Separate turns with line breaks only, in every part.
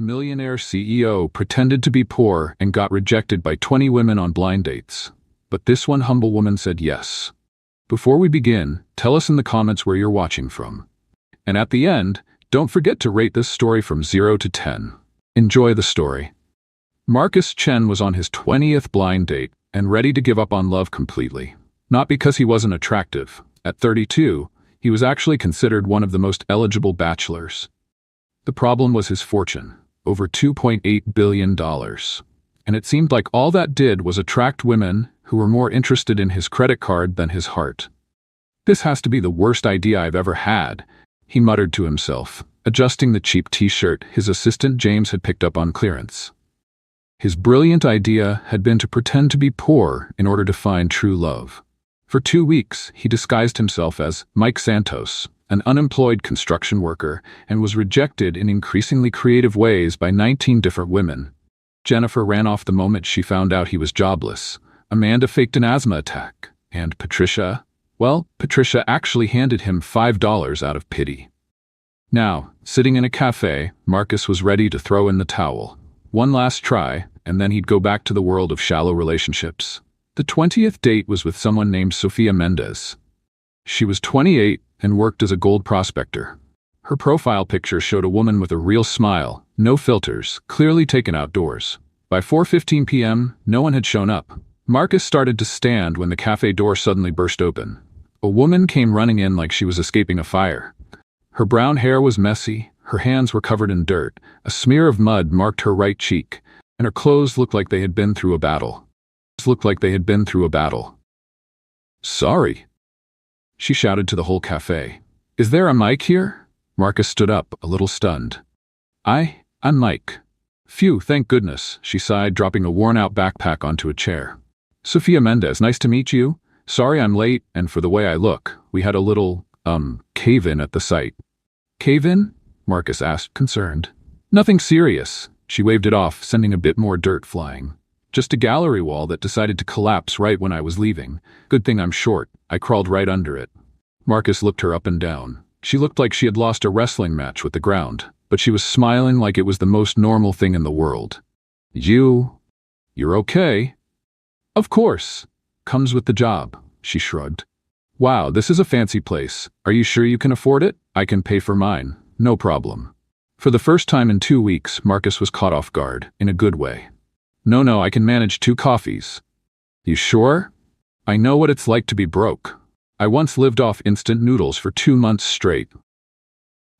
Millionaire CEO pretended to be poor and got rejected by 20 women on blind dates. But this one humble woman said yes. Before we begin, tell us in the comments where you're watching from. And at the end, don't forget to rate this story from 0 to 10. Enjoy the story. Marcus Chen was on his 20th blind date and ready to give up on love completely. Not because he wasn't attractive. At 32, he was actually considered one of the most eligible bachelors. The problem was his fortune. Over $2.8 billion. And it seemed like all that did was attract women who were more interested in his credit card than his heart. This has to be the worst idea I've ever had, he muttered to himself, adjusting the cheap t-shirt his assistant James had picked up on clearance. His brilliant idea had been to pretend to be poor in order to find true love. For 2 weeks, he disguised himself as Mike Santos, an unemployed construction worker, and was rejected in increasingly creative ways by 19 different women. Jennifer ran off the moment she found out he was jobless. Amanda faked an asthma attack. And Patricia actually handed him $5 out of pity. Now, sitting in a cafe, Marcus was ready to throw in the towel. One last try, and then he'd go back to the world of shallow relationships. The 20th date was with someone named Sofia Mendez. She was 28 and worked as a gold prospector. Her profile picture showed a woman with a real smile, no filters, clearly taken outdoors. By 4:15 p.m., no one had shown up. Marcus started to stand when the cafe door suddenly burst open. A woman came running in like she was escaping a fire. Her brown hair was messy, her hands were covered in dirt, a smear of mud marked her right cheek, and her clothes looked like they had been through a battle. "Sorry," she shouted to the whole cafe. "Is there a Mike here?" Marcus stood up, a little stunned. I'm Mike." "Phew, thank goodness," she sighed, dropping a worn-out backpack onto a chair. "Sofia Mendez, nice to meet you. Sorry I'm late, and for the way I look. We had a little, cave-in at the site." "Cave-in?" Marcus asked, concerned. "Nothing serious." She waved it off, sending a bit more dirt flying. "Just a gallery wall that decided to collapse right when I was leaving. Good thing I'm short. I crawled right under it." Marcus looked her up and down. She looked like she had lost a wrestling match with the ground, but she was smiling like it was the most normal thing in the world. You're okay?" "Of course. Comes with the job," she shrugged. "Wow, this is a fancy place. Are you sure you can afford it? I can pay for mine. No problem." For the first time in 2 weeks, Marcus was caught off guard, in a good way. No, I can manage 2 coffees." "You sure?" "I know what it's like to be broke. I once lived off instant noodles for 2 months straight."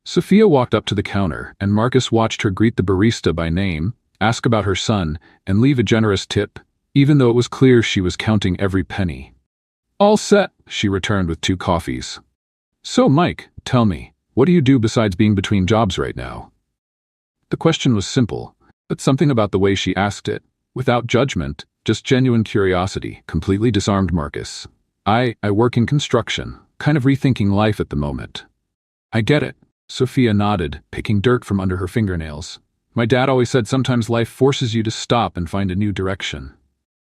Sofia walked up to the counter, and Marcus watched her greet the barista by name, ask about her son, and leave a generous tip, even though it was clear she was counting every penny. "All set," she returned with 2 coffees. "So, Mike, tell me, what do you do besides being between jobs right now?" The question was simple, but something about the way she asked it, without judgment, just genuine curiosity, completely disarmed Marcus. I work in construction, kind of rethinking life at the moment." "I get it," Sofia nodded, picking dirt from under her fingernails. "My dad always said sometimes life forces you to stop and find a new direction."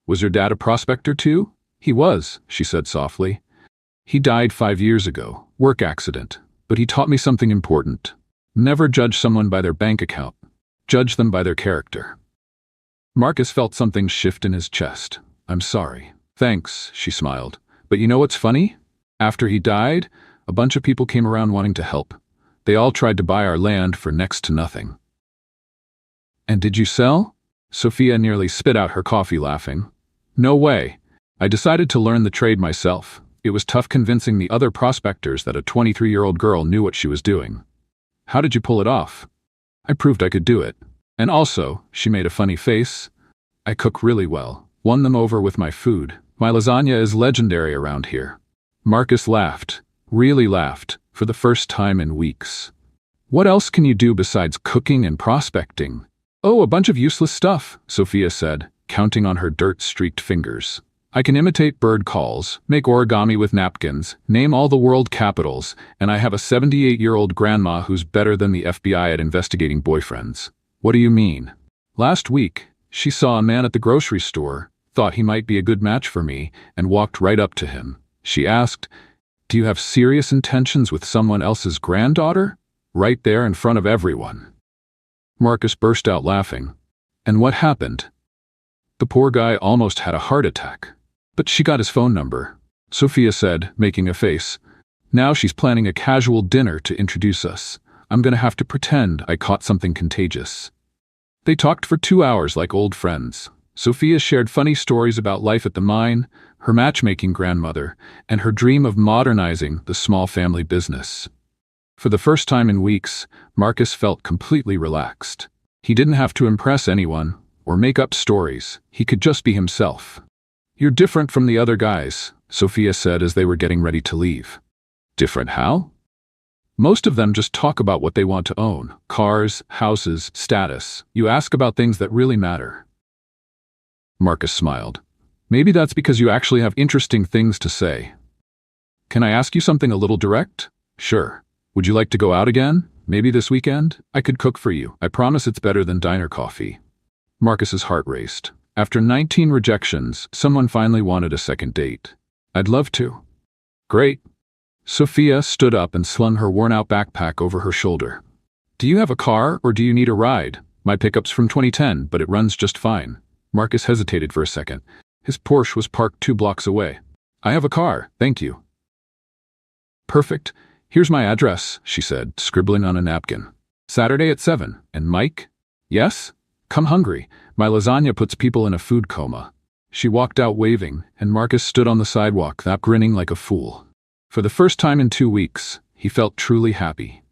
"Was your dad a prospector too?" "He was," she said softly. "He died 5 years ago, work accident, but he taught me something important. Never judge someone by their bank account. Judge them by their character." Marcus felt something shift in his chest. "I'm sorry." "Thanks," she smiled. "But you know what's funny? After he died, a bunch of people came around wanting to help. They all tried to buy our land for next to nothing." "And did you sell?" Sofia nearly spit out her coffee, laughing. "No way. I decided to learn the trade myself. It was tough convincing the other prospectors that a 23-year-old girl knew what she was doing." "How did you pull it off?" "I proved I could do it. And also," she made a funny face, "I cook really well. Won them over with my food. My lasagna is legendary around here." Marcus laughed, really laughed, for the first time in weeks. "What else can you do besides cooking and prospecting?" "Oh, a bunch of useless stuff," Sofia said, counting on her dirt-streaked fingers. "I can imitate bird calls, make origami with napkins, name all the world capitals, and I have a 78-year-old grandma who's better than the FBI at investigating boyfriends." "What do you mean?" "Last week, she saw a man at the grocery store, thought he might be a good match for me, and walked right up to him. She asked, 'Do you have serious intentions with someone else's granddaughter?' Right there in front of everyone." Marcus burst out laughing. And what happened? The poor guy almost had a heart attack. But she got his phone number, Sophia said, making a face. Now she's planning a casual dinner to introduce us. I'm gonna have to pretend I caught something contagious. They talked for 2 hours like old friends. Sophia shared funny stories about life at the mine, her matchmaking grandmother, and her dream of modernizing the small family business. For the first time in weeks, Marcus felt completely relaxed. He didn't have to impress anyone or make up stories. He could just be himself. You're different from the other guys, Sophia said as they were getting ready to leave. Different how? Most of them just talk about what they want to own. Cars, houses, status. You ask about things that really matter. Marcus smiled. Maybe that's because you actually have interesting things to say. Can I ask you something a little direct? Sure. Would you like to go out again? Maybe this weekend? I could cook for you. I promise it's better than diner coffee. Marcus's heart raced. After 19 rejections, someone finally wanted a second date. I'd love to. Great. Sophia stood up and slung her worn-out backpack over her shoulder. Do you have a car or do you need a ride? My pickup's from 2010, but it runs just fine. Marcus hesitated for a second. His Porsche was parked 2 blocks away. I have a car, thank you. Perfect. Here's my address, she said, scribbling on a napkin. Saturday at 7. And Mike? Yes? Come hungry. My lasagna puts people in a food coma. She walked out waving, and Marcus stood on the sidewalk, grinning like a fool. For the first time in 2 weeks, he felt truly happy.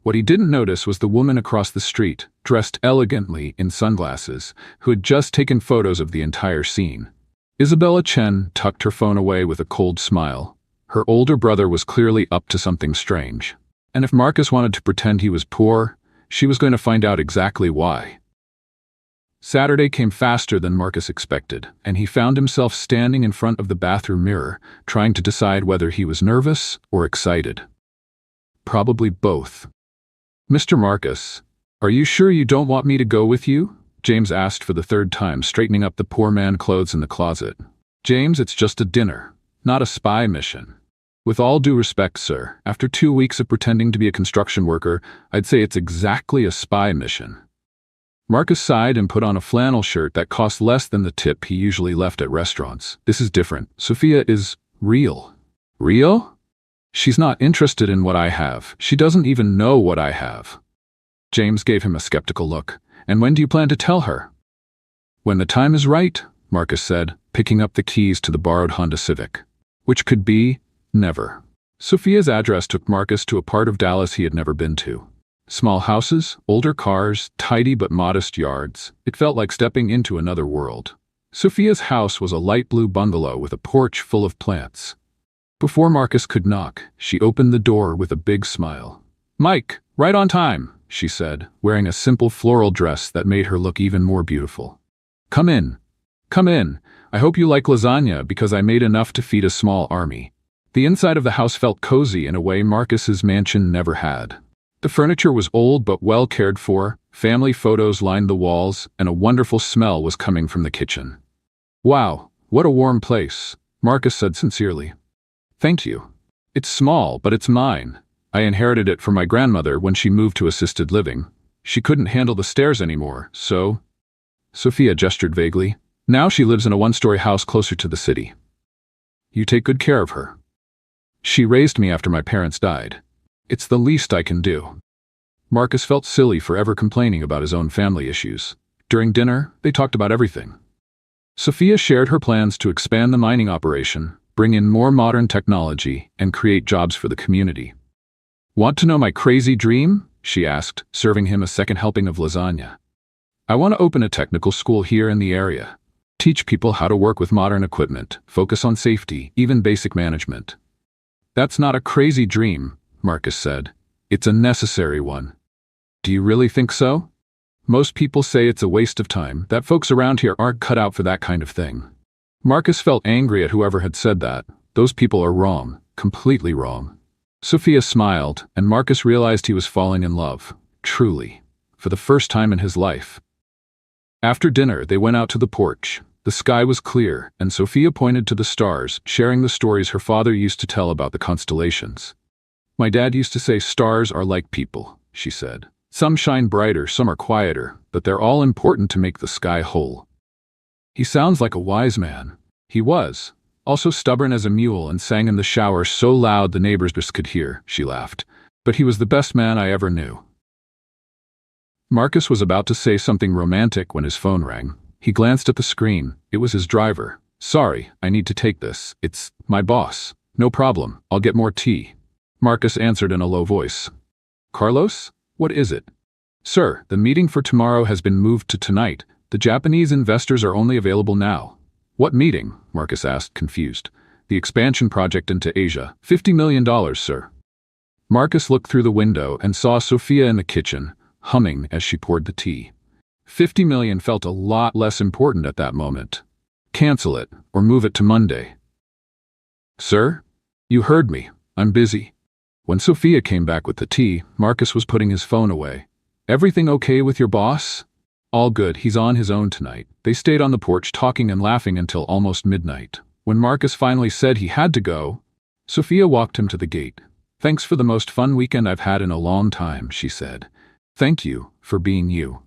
What he didn't notice was the woman across the street, dressed elegantly in sunglasses, who had just taken photos of the entire scene. Isabella Chen tucked her phone away with a cold smile. Her older brother was clearly up to something strange. And if Marcus wanted to pretend he was poor, she was going to find out exactly why. Saturday came faster than Marcus expected, and he found himself standing in front of the bathroom mirror, trying to decide whether he was nervous or excited. Probably both. Mr. Marcus, are you sure you don't want me to go with you? James asked for the 3rd time, straightening up the poor man clothes in the closet. James, it's just a dinner, not a spy mission. With all due respect, sir, after 2 weeks of pretending to be a construction worker, I'd say it's exactly a spy mission. Marcus sighed and put on a flannel shirt that cost less than the tip he usually left at restaurants. This is different. Sophia is real. Real? She's not interested in what I have. She doesn't even know what I have. James gave him a skeptical look. And when do you plan to tell her? When the time is right, Marcus said, picking up the keys to the borrowed Honda Civic. Which could be never. Sophia's address took Marcus to a part of Dallas he had never been to. Small houses, older cars, tidy but modest yards. It felt like stepping into another world. Sophia's house was a light blue bungalow with a porch full of plants. Before Marcus could knock, she opened the door with a big smile. Mike, right on time, she said, wearing a simple floral dress that made her look even more beautiful. Come in. Come in. I hope you like lasagna because I made enough to feed a small army. The inside of the house felt cozy in a way Marcus's mansion never had. The furniture was old but well cared for, family photos lined the walls, and a wonderful smell was coming from the kitchen. Wow, what a warm place, Marcus said sincerely. Thank you. It's small, but it's mine. I inherited it from my grandmother when she moved to assisted living. She couldn't handle the stairs anymore, so... Sophia gestured vaguely. Now she lives in a 1-story house closer to the city. You take good care of her. She raised me after my parents died. It's the least I can do. Marcus felt silly for ever complaining about his own family issues. During dinner, they talked about everything. Sophia shared her plans to expand the mining operation, bring in more modern technology, and create jobs for the community. Want to know my crazy dream? She asked, serving him a second helping of lasagna. I want to open a technical school here in the area. Teach people how to work with modern equipment, focus on safety, even basic management. That's not a crazy dream, Marcus said. It's a necessary one. Do you really think so? Most people say it's a waste of time, that folks around here aren't cut out for that kind of thing. Marcus felt angry at whoever had said that. Those people are wrong, completely wrong. Sophia smiled, and Marcus realized he was falling in love, truly, for the first time in his life. After dinner, they went out to the porch. The sky was clear, and Sophia pointed to the stars, sharing the stories her father used to tell about the constellations. My dad used to say stars are like people, she said. Some shine brighter, some are quieter, but they're all important to make the sky whole. He sounds like a wise man. He was. Also stubborn as a mule and sang in the shower so loud the neighbors could hear, she laughed. But he was the best man I ever knew. Marcus was about to say something romantic when his phone rang. He glanced at the screen. It was his driver. Sorry, I need to take this. It's my boss. No problem, I'll get more tea. Marcus answered in a low voice. Carlos? What is it? Sir, the meeting for tomorrow has been moved to tonight. The Japanese investors are only available now. What meeting? Marcus asked, confused. The expansion project into Asia. $50 million, sir. Marcus looked through the window and saw Sophia in the kitchen, humming as she poured the tea. 50 million felt a lot less important at that moment. Cancel it, or move it to Monday. Sir? You heard me. I'm busy. When Sophia came back with the tea, Marcus was putting his phone away. Everything okay with your boss? All good, he's on his own tonight. They stayed on the porch talking and laughing until almost midnight. When Marcus finally said he had to go, Sophia walked him to the gate. Thanks for the most fun weekend I've had in a long time, she said. Thank you for being you.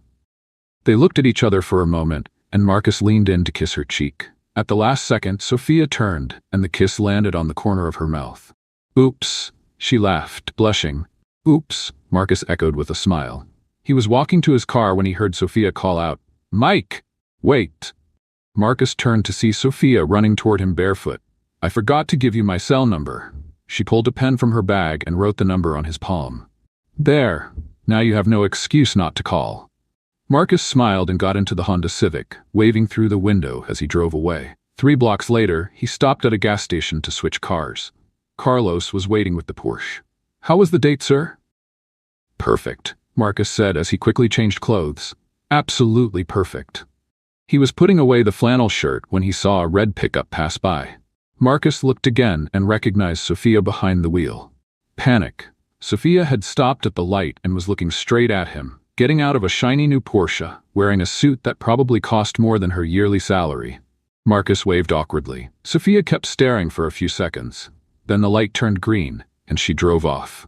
They looked at each other for a moment, and Marcus leaned in to kiss her cheek. At the last second, Sophia turned, and the kiss landed on the corner of her mouth. Oops, she laughed, blushing. Oops, Marcus echoed with a smile. He was walking to his car when he heard Sophia call out, Mike! Wait! Marcus turned to see Sophia running toward him barefoot. I forgot to give you my cell number. She pulled a pen from her bag and wrote the number on his palm. There. Now you have no excuse not to call. Marcus smiled and got into the Honda Civic, waving through the window as he drove away. 3 blocks later, he stopped at a gas station to switch cars. Carlos was waiting with the Porsche. How was the date, sir? Perfect, Marcus said as he quickly changed clothes. Absolutely perfect. He was putting away the flannel shirt when he saw a red pickup pass by. Marcus looked again and recognized Sophia behind the wheel. Panic. Sophia had stopped at the light and was looking straight at him, getting out of a shiny new Porsche, wearing a suit that probably cost more than her yearly salary. Marcus waved awkwardly. Sophia kept staring for a few seconds. Then the light turned green, and she drove off.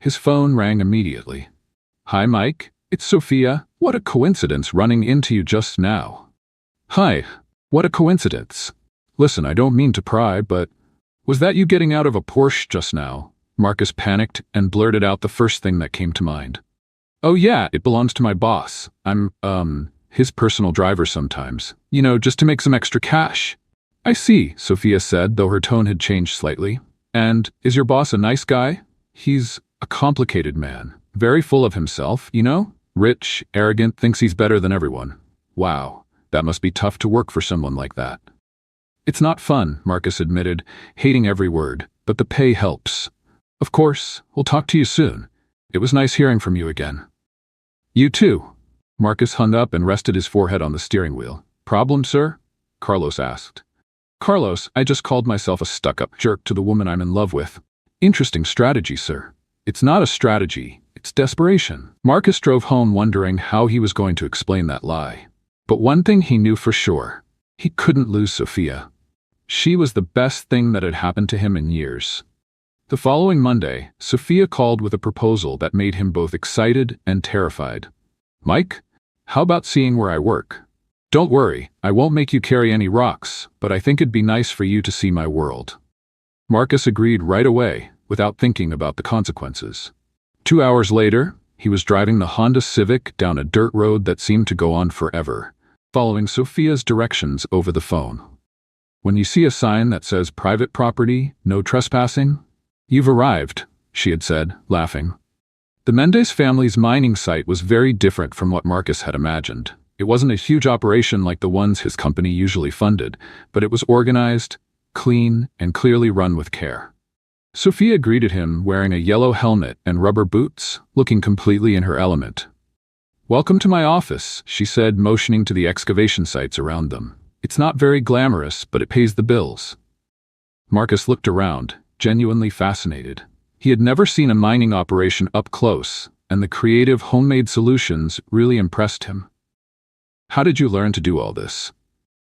His phone rang immediately. Hi, Mike. It's Sophia. What a coincidence running into you just now. Hi. What a coincidence. Listen, I don't mean to pry, but was that you getting out of a Porsche just now? Marcus panicked and blurted out the first thing that came to mind. Oh yeah, it belongs to my boss. I'm, his personal driver sometimes. You know, just to make some extra cash. I see, Sophia said, though her tone had changed slightly. And is your boss a nice guy? He's a complicated man. Very full of himself, you know? Rich, arrogant, thinks he's better than everyone. Wow, that must be tough to work for someone like that. It's not fun, Marcus admitted, hating every word, but the pay helps. Of course, we'll talk to you soon. It was nice hearing from you again. You too. Marcus hung up and rested his forehead on the steering wheel. Problem, sir? Carlos asked. Carlos, I just called myself a stuck-up jerk to the woman I'm in love with. Interesting strategy, sir. It's not a strategy, it's desperation. Marcus drove home wondering how he was going to explain that lie. But one thing he knew for sure. He couldn't lose Sophia. She was the best thing that had happened to him in years. The following Monday, Sophia called with a proposal that made him both excited and terrified. Mike, how about seeing where I work? Don't worry, I won't make you carry any rocks, but I think it'd be nice for you to see my world. Marcus agreed right away, without thinking about the consequences. 2 hours later, he was driving the Honda Civic down a dirt road that seemed to go on forever, following Sophia's directions over the phone. When you see a sign that says private property, no trespassing, you've arrived, she had said, laughing. The Mendez family's mining site was very different from what Marcus had imagined. It wasn't a huge operation like the ones his company usually funded, but it was organized, clean, and clearly run with care. Sophia greeted him wearing a yellow helmet and rubber boots, looking completely in her element. Welcome to my office, she said, motioning to the excavation sites around them. It's not very glamorous, but it pays the bills. Marcus looked around, genuinely fascinated. He had never seen a mining operation up close, and the creative homemade solutions really impressed him. How did you learn to do all this?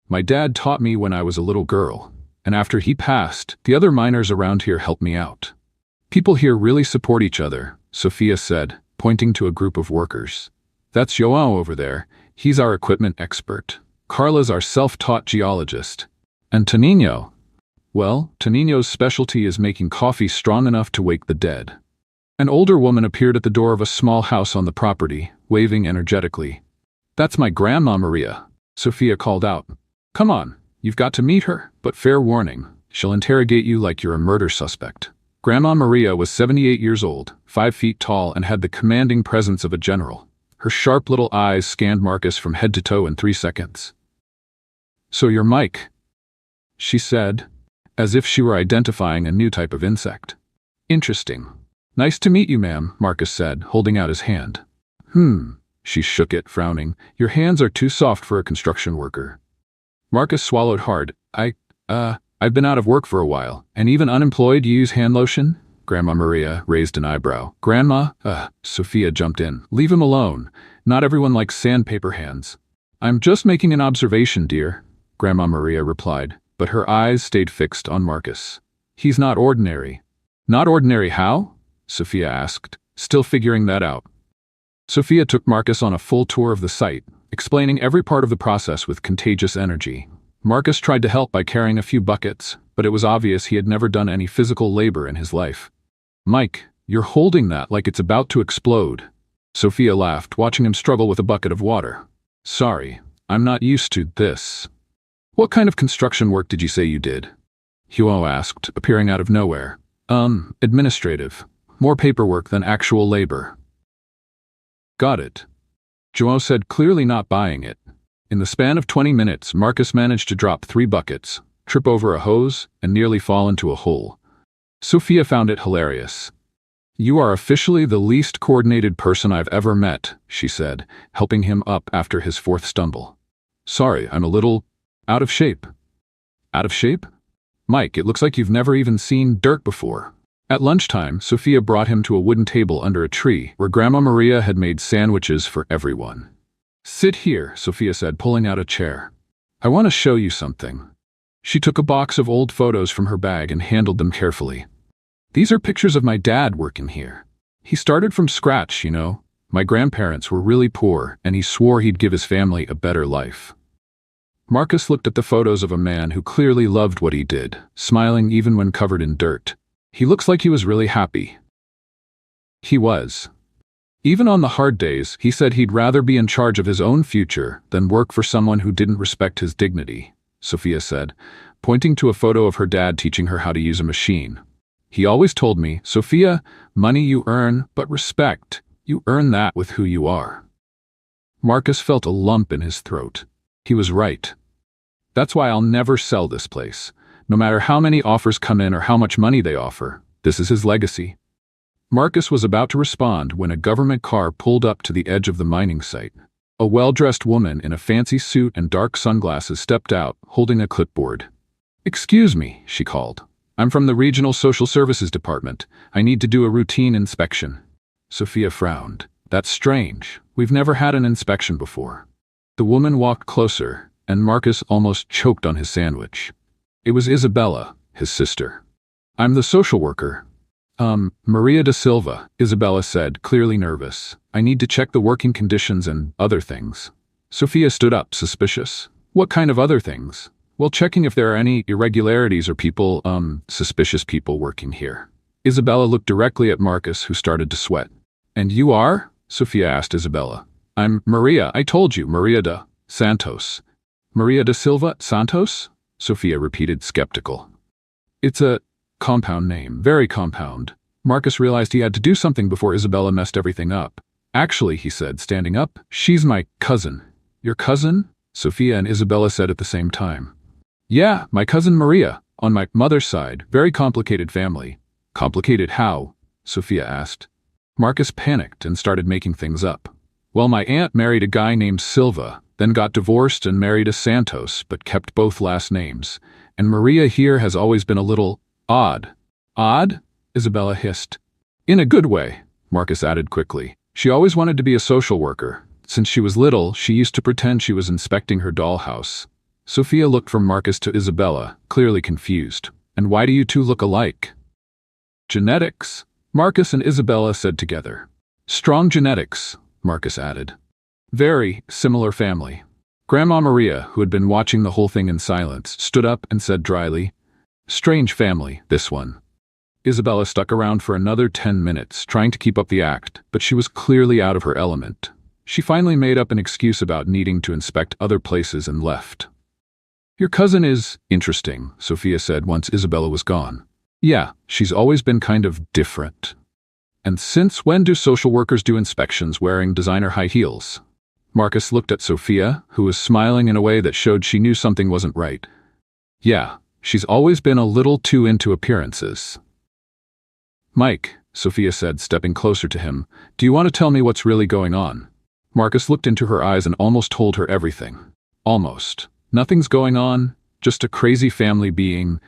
My dad taught me when I was a little girl, and after he passed, the other miners around here helped me out. People here really support each other, Sophia said, pointing to a group of workers. That's Joao over there. He's our equipment expert. Carla's our self-taught geologist. And Tonino? Well, Tonino's specialty is making coffee strong enough to wake the dead. An older woman appeared at the door of a small house on the property, waving energetically. That's my Grandma Maria, Sophia called out. Come on, you've got to meet her, but fair warning, she'll interrogate you like you're a murder suspect. Grandma Maria was 78 years old, 5 feet tall, and had the commanding presence of a general. Her sharp little eyes scanned Marcus from head to toe in 3 seconds. So you're Mike, she said, as if she were identifying a new type of insect. Interesting. Nice to meet you, ma'am, Marcus said, holding out his hand. She shook it, frowning. Your hands are too soft for a construction worker. Marcus swallowed hard. I've been out of work for a while, and even unemployed you use hand lotion? Grandma Maria raised an eyebrow. Grandma? Sophia jumped in. Leave him alone. Not everyone likes sandpaper hands. I'm just making an observation, dear, Grandma Maria replied, but her eyes stayed fixed on Marcus. He's not ordinary. Not ordinary how? Sophia asked, still figuring that out. Sophia took Marcus on a full tour of the site, explaining every part of the process with contagious energy. Marcus tried to help by carrying a few buckets, but it was obvious he had never done any physical labor in his life. Mike, you're holding that like it's about to explode. Sophia laughed, watching him struggle with a bucket of water. Sorry, I'm not used to this. What kind of construction work did you say you did? Huo asked, appearing out of nowhere. Administrative. More paperwork than actual labor. Got it. Joao said, clearly not buying it. In the span of 20 minutes, Marcus managed to drop 3 buckets, trip over a hose, and nearly fall into a hole. Sophia found it hilarious. You are officially the least coordinated person I've ever met, she said, helping him up after his 4th stumble. Sorry, I'm a little out of shape. Out of shape? Mike, it looks like you've never even seen dirt before. At lunchtime, Sophia brought him to a wooden table under a tree where Grandma Maria had made sandwiches for everyone. Sit here, Sophia said, pulling out a chair. I want to show you something. She took a box of old photos from her bag and handled them carefully. These are pictures of my dad working here. He started from scratch, you know. My grandparents were really poor, and he swore he'd give his family a better life. Marcus looked at the photos of a man who clearly loved what he did, smiling even when covered in dirt. He looks like he was really happy. He was. Even on the hard days, he said he'd rather be in charge of his own future than work for someone who didn't respect his dignity, Sophia said, pointing to a photo of her dad teaching her how to use a machine. He always told me, Sophia, money you earn, but respect, you earn that with who you are. Marcus felt a lump in his throat. He was right. That's why I'll never sell this place. No matter how many offers come in or how much money they offer, this is his legacy. Marcus was about to respond when a government car pulled up to the edge of the mining site. A well-dressed woman in a fancy suit and dark sunglasses stepped out, holding a clipboard. Excuse me, she called. I'm from the Regional Social Services Department. I need to do a routine inspection. Sophia frowned. That's strange. We've never had an inspection before. The woman walked closer, and Marcus almost choked on his sandwich. It was Isabella, his sister. I'm the social worker. Maria da Silva, Isabella said, clearly nervous. I need to check the working conditions and other things. Sophia stood up, suspicious. What kind of other things? Well, checking if there are any irregularities or suspicious people working here. Isabella looked directly at Marcus, who started to sweat. And you are? Sophia asked Isabella. I'm Maria, I told you, Maria da Santos. Maria da Silva Santos? Sophia repeated, skeptical. It's a compound name, very compound. Marcus realized he had to do something before Isabella messed everything up. Actually, he said, standing up, she's my cousin. Your cousin? Sophia and Isabella said at the same time. Yeah, my cousin Maria, on my mother's side, very complicated family. Complicated how? Sophia asked. Marcus panicked and started making things up. Well, my aunt married a guy named Silva, then got divorced and married a Santos, but kept both last names. And Maria here has always been a little odd. Odd? Isabella hissed. In a good way, Marcus added quickly. She always wanted to be a social worker. Since she was little, she used to pretend she was inspecting her dollhouse. Sophia looked from Marcus to Isabella, clearly confused. And why do you two look alike? Genetics, Marcus and Isabella said together. Strong genetics, Marcus added. Very similar family. Grandma Maria, who had been watching the whole thing in silence, stood up and said dryly, "Strange family, this one." Isabella stuck around for another 10 minutes, trying to keep up the act, but she was clearly out of her element. She finally made up an excuse about needing to inspect other places and left. "Your cousin is interesting," Sophia said once Isabella was gone. "Yeah, she's always been kind of different." "And since when do social workers do inspections wearing designer high heels?" Marcus looked at Sophia, who was smiling in a way that showed she knew something wasn't right. "Yeah, she's always been a little too into appearances." "Mike," Sophia said, stepping closer to him, "do you want to tell me what's really going on?" Marcus looked into her eyes and almost told her everything. Almost. Nothing's going on, just a crazy family being,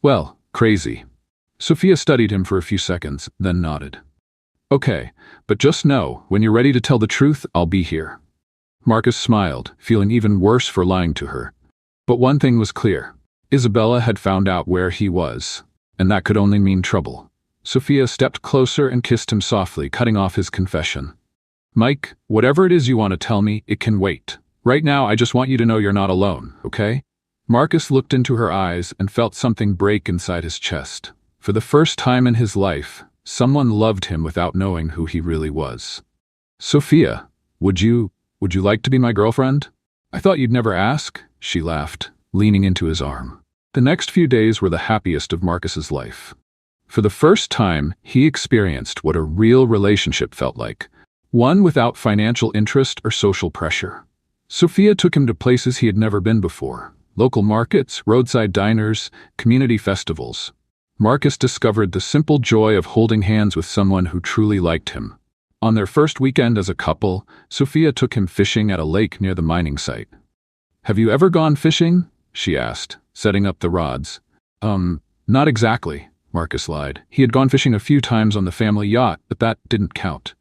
well, crazy. Sophia studied him for a few seconds, then nodded. "Okay, but just know, when you're ready to tell the truth, I'll be here." Marcus smiled, feeling even worse for lying to her. But one thing was clear. Isabella had found out where he was, and that could only mean trouble. Sophia stepped closer and kissed him softly, cutting off his confession. "Mike, whatever it is you want to tell me, it can wait. Right now, I just want you to know you're not alone, okay?" Marcus looked into her eyes and felt something break inside his chest. For the first time in his life, someone loved him without knowing who he really was. "Sophia, would you like to be my girlfriend?" "I thought you'd never ask," she laughed, leaning into his arm. The next few days were the happiest of Marcus's life. For the first time, he experienced what a real relationship felt like, one without financial interest or social pressure. Sophia took him to places he had never been before: local markets, roadside diners, community festivals. Marcus discovered the simple joy of holding hands with someone who truly liked him. On their first weekend as a couple, Sophia took him fishing at a lake near the mining site. "Have you ever gone fishing?" she asked, setting up the rods. Not exactly," Marcus lied. He had gone fishing a few times on the family yacht, but that didn't count.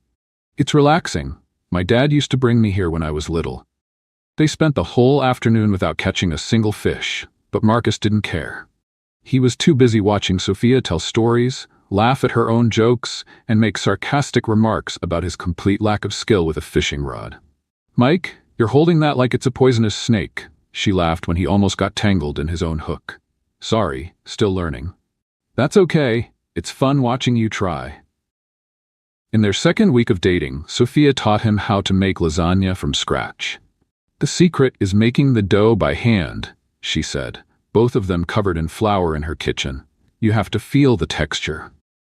"It's relaxing. My dad used to bring me here when I was little." They spent the whole afternoon without catching a single fish, but Marcus didn't care. He was too busy watching Sophia tell stories, laugh at her own jokes, and make sarcastic remarks about his complete lack of skill with a fishing rod. "Mike, you're holding that like it's a poisonous snake," she laughed when he almost got tangled in his own hook. "Sorry, still learning." "That's okay. It's fun watching you try." In their second week of dating, Sophia taught him how to make lasagna from scratch. "The secret is making the dough by hand," she said, both of them covered in flour in her kitchen. "You have to feel the texture."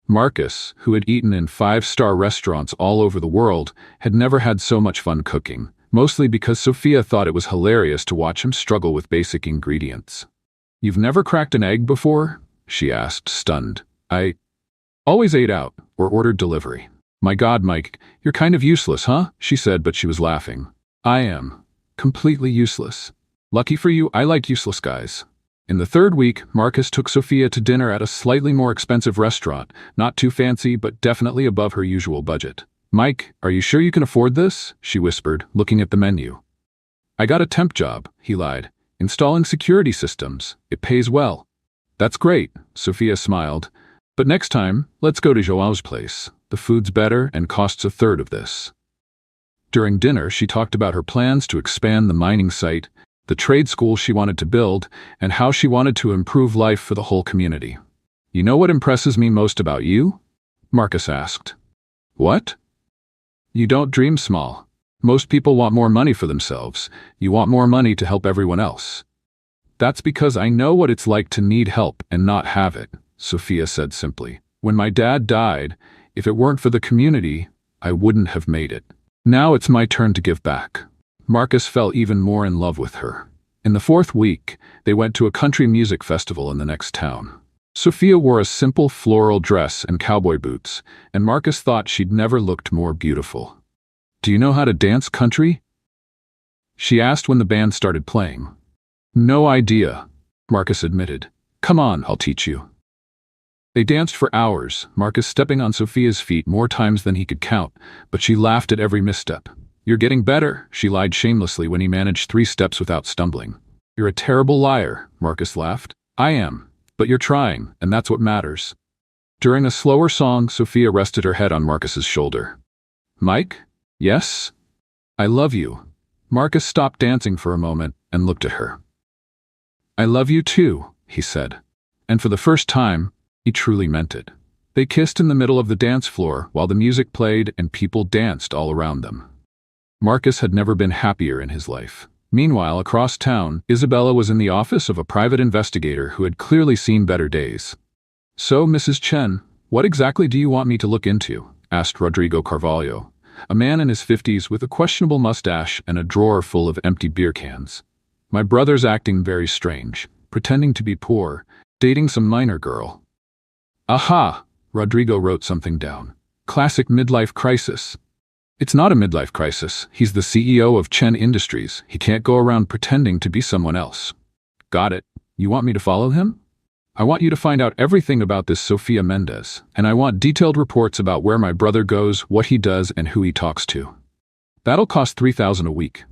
Marcus, who had eaten in 5-star restaurants all over the world, had never had so much fun cooking, mostly because Sophia thought it was hilarious to watch him struggle with basic ingredients. "You've never cracked an egg before?" she asked, stunned. "I always ate out or ordered delivery." "My God, Mike, you're kind of useless, huh?" she said, but she was laughing. "I am. Completely useless. Lucky for you, I like useless guys." In the third week, Marcus took Sophia to dinner at a slightly more expensive restaurant, not too fancy, but definitely above her usual budget. "Mike, are you sure you can afford this?" she whispered, looking at the menu. "I got a temp job," he lied. "Installing security systems. It pays well." "That's great," Sophia smiled. "But next time, let's go to Joao's place. The food's better and costs a third of this." During dinner, she talked about her plans to expand the mining site, the trade school she wanted to build, and how she wanted to improve life for the whole community. "You know what impresses me most about you?" Marcus asked. "What?" "You don't dream small. Most people want more money for themselves. You want more money to help everyone else." "That's because I know what it's like to need help and not have it," Sophia said simply. "When my dad died, if it weren't for the community, I wouldn't have made it. Now it's my turn to give back." Marcus fell even more in love with her. In the fourth week, they went to a country music festival in the next town. Sophia wore a simple floral dress and cowboy boots, and Marcus thought she'd never looked more beautiful. "Do you know how to dance country?" she asked when the band started playing. "No idea," Marcus admitted. "Come on, I'll teach you." They danced for hours, Marcus stepping on Sophia's feet more times than he could count, but she laughed at every misstep. "You're getting better," she lied shamelessly when he managed 3 steps without stumbling. "You're a terrible liar," Marcus laughed. "I am, but you're trying, and that's what matters." During a slower song, Sophia rested her head on Marcus's shoulder. Mike? Yes? I love you. Marcus stopped dancing for a moment and looked at her. I love you too, he said. And for the first time, he truly meant it. They kissed in the middle of the dance floor while the music played and people danced all around them. Marcus had never been happier in his life. Meanwhile, across town, Isabella was in the office of a private investigator who had clearly seen better days. So, Mrs. Chen, what exactly do you want me to look into? Asked Rodrigo Carvalho, a man in his 50s with a questionable mustache and a drawer full of empty beer cans. My brother's acting very strange, pretending to be poor, dating some minor girl. Aha! Rodrigo wrote something down. Classic midlife crisis. It's not a midlife crisis. He's the CEO of Chen Industries. He can't go around pretending to be someone else. Got it. You want me to follow him? I want you to find out everything about this Sofia Mendez, and I want detailed reports about where my brother goes, what he does, and who he talks to. That'll cost $3,000 a week.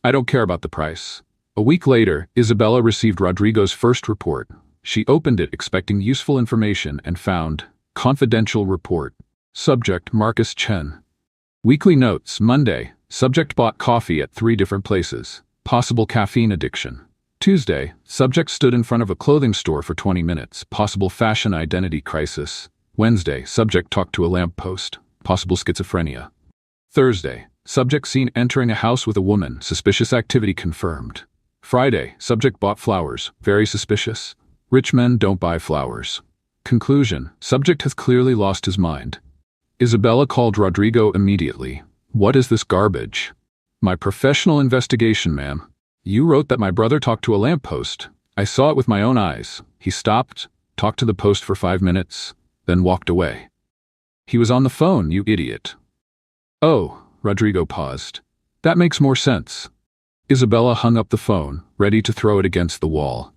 I don't care about the price. A week later, Isabella received Rodrigo's first report. She opened it expecting useful information and found confidential report. Subject Marcus Chen. Weekly notes, Monday, subject bought coffee at 3 different places. Possible caffeine addiction. Tuesday, subject stood in front of a clothing store for 20 minutes. Possible fashion identity crisis. Wednesday, subject talked to a lamppost. Possible schizophrenia. Thursday, subject seen entering a house with a woman. Suspicious activity confirmed. Friday, subject bought flowers. Very suspicious. Rich men don't buy flowers. Conclusion, subject has clearly lost his mind. Isabella called Rodrigo immediately. What is this garbage? My professional investigation, ma'am. You wrote that my brother talked to a lamppost. I saw it with my own eyes. He stopped, talked to the post for 5 minutes, then walked away. He was on the phone, you idiot. Oh, Rodrigo paused. That makes more sense. Isabella hung up the phone, ready to throw it against the wall.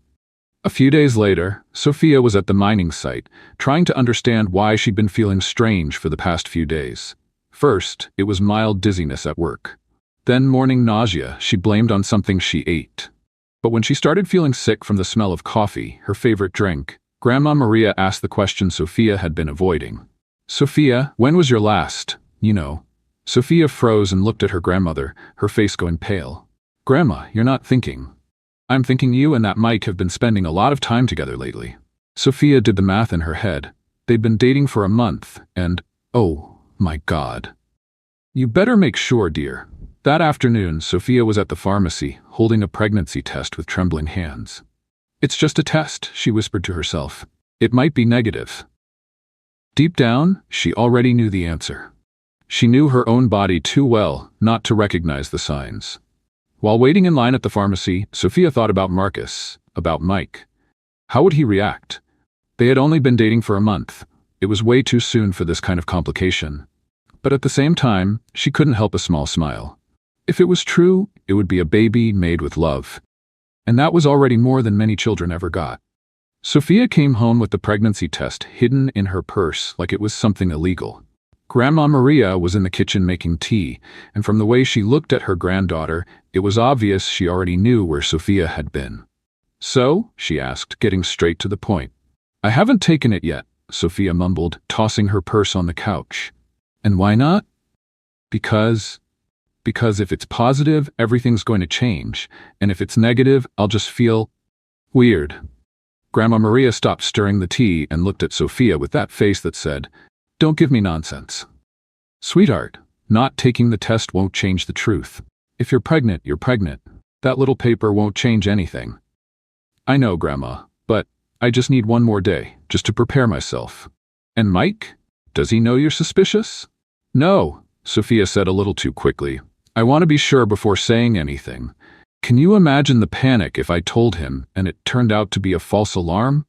A few days later, Sofia was at the mining site, trying to understand why she'd been feeling strange for the past few days. First, it was mild dizziness at work. Then morning nausea she blamed on something she ate. But when she started feeling sick from the smell of coffee, her favorite drink, Grandma Maria asked the question Sofia had been avoiding. Sofia, when was your last, Sofia froze and looked at her grandmother, her face going pale. Grandma, you're not thinking. I'm thinking you and that Mike have been spending a lot of time together lately. Sofia did the math in her head. They'd been dating for a month, and, oh, my God. You better make sure, dear. That afternoon, Sofia was at the pharmacy, holding a pregnancy test with trembling hands. It's just a test, she whispered to herself. It might be negative. Deep down, she already knew the answer. She knew her own body too well not to recognize the signs. While waiting in line at the pharmacy, Sofia thought about Marcus, about Mike. How would he react? They had only been dating for a month. It was way too soon for this kind of complication. But at the same time, she couldn't help a small smile. If it was true, it would be a baby made with love. And that was already more than many children ever got. Sofia came home with the pregnancy test hidden in her purse like it was something illegal. Grandma Maria was in the kitchen making tea, and from the way she looked at her granddaughter, it was obvious she already knew where Sofia had been. So, she asked, getting straight to the point. I haven't taken it yet, Sofia mumbled, tossing her purse on the couch. And why not? Because if it's positive, everything's going to change, and if it's negative, I'll just feel weird. Grandma Maria stopped stirring the tea and looked at Sofia with that face that said, Don't give me nonsense. Sweetheart, not taking the test won't change the truth. If you're pregnant, you're pregnant. That little paper won't change anything. I know, Grandma, but I just need one more day, just to prepare myself. And Mike? Does he know you're suspicious? No, Sofia said a little too quickly. I want to be sure before saying anything. Can you imagine the panic if I told him and it turned out to be a false alarm?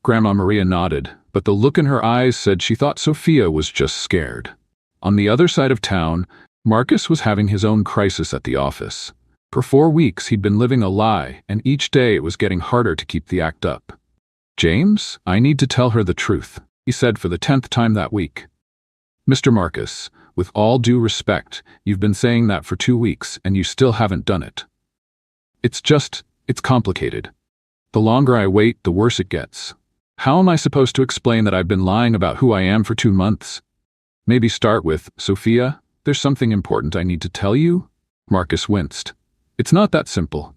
Grandma Maria nodded, but the look in her eyes said she thought Sofia was just scared. On the other side of town, Marcus was having his own crisis at the office. For 4 weeks he'd been living a lie, and each day it was getting harder to keep the act up. James, I need to tell her the truth, he said for the 10th time that week. Mr. Marcus, with all due respect, you've been saying that for 2 weeks and you still haven't done it. It's complicated. The longer I wait, the worse it gets. How am I supposed to explain that I've been lying about who I am for 2 months? Maybe start with, Sofia, There's something important I need to tell you? Marcus winced. It's not that simple.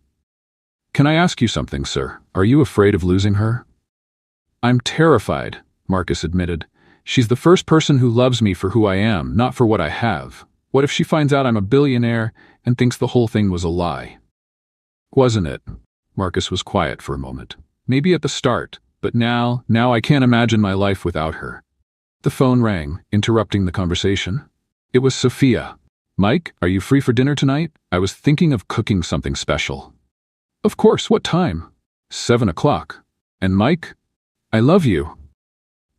Can I ask you something, sir? Are you afraid of losing her? I'm terrified, Marcus admitted. She's the first person who loves me for who I am, not for what I have. What if she finds out I'm a billionaire and thinks the whole thing was a lie? Wasn't it? Marcus was quiet for a moment. Maybe at the start, but now I can't imagine my life without her. The phone rang, interrupting the conversation. It was Sophia. Mike, are you free for dinner tonight? I was thinking of cooking something special. Of course, what time? 7 o'clock. And Mike? I love you.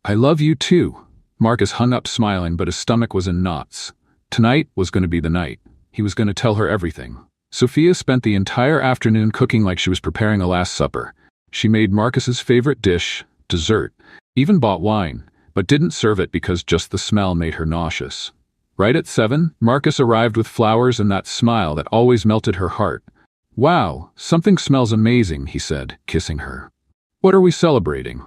I love you too. Marcus hung up smiling, but his stomach was in knots. Tonight was going to be the night. He was going to tell her everything. Sophia spent the entire afternoon cooking like she was preparing a last supper. She made Marcus's favorite dish, dessert, even bought wine, but didn't serve it because just the smell made her nauseous. Right at 7, Marcus arrived with flowers and that smile that always melted her heart. Wow, something smells amazing, he said, kissing her. What are we celebrating?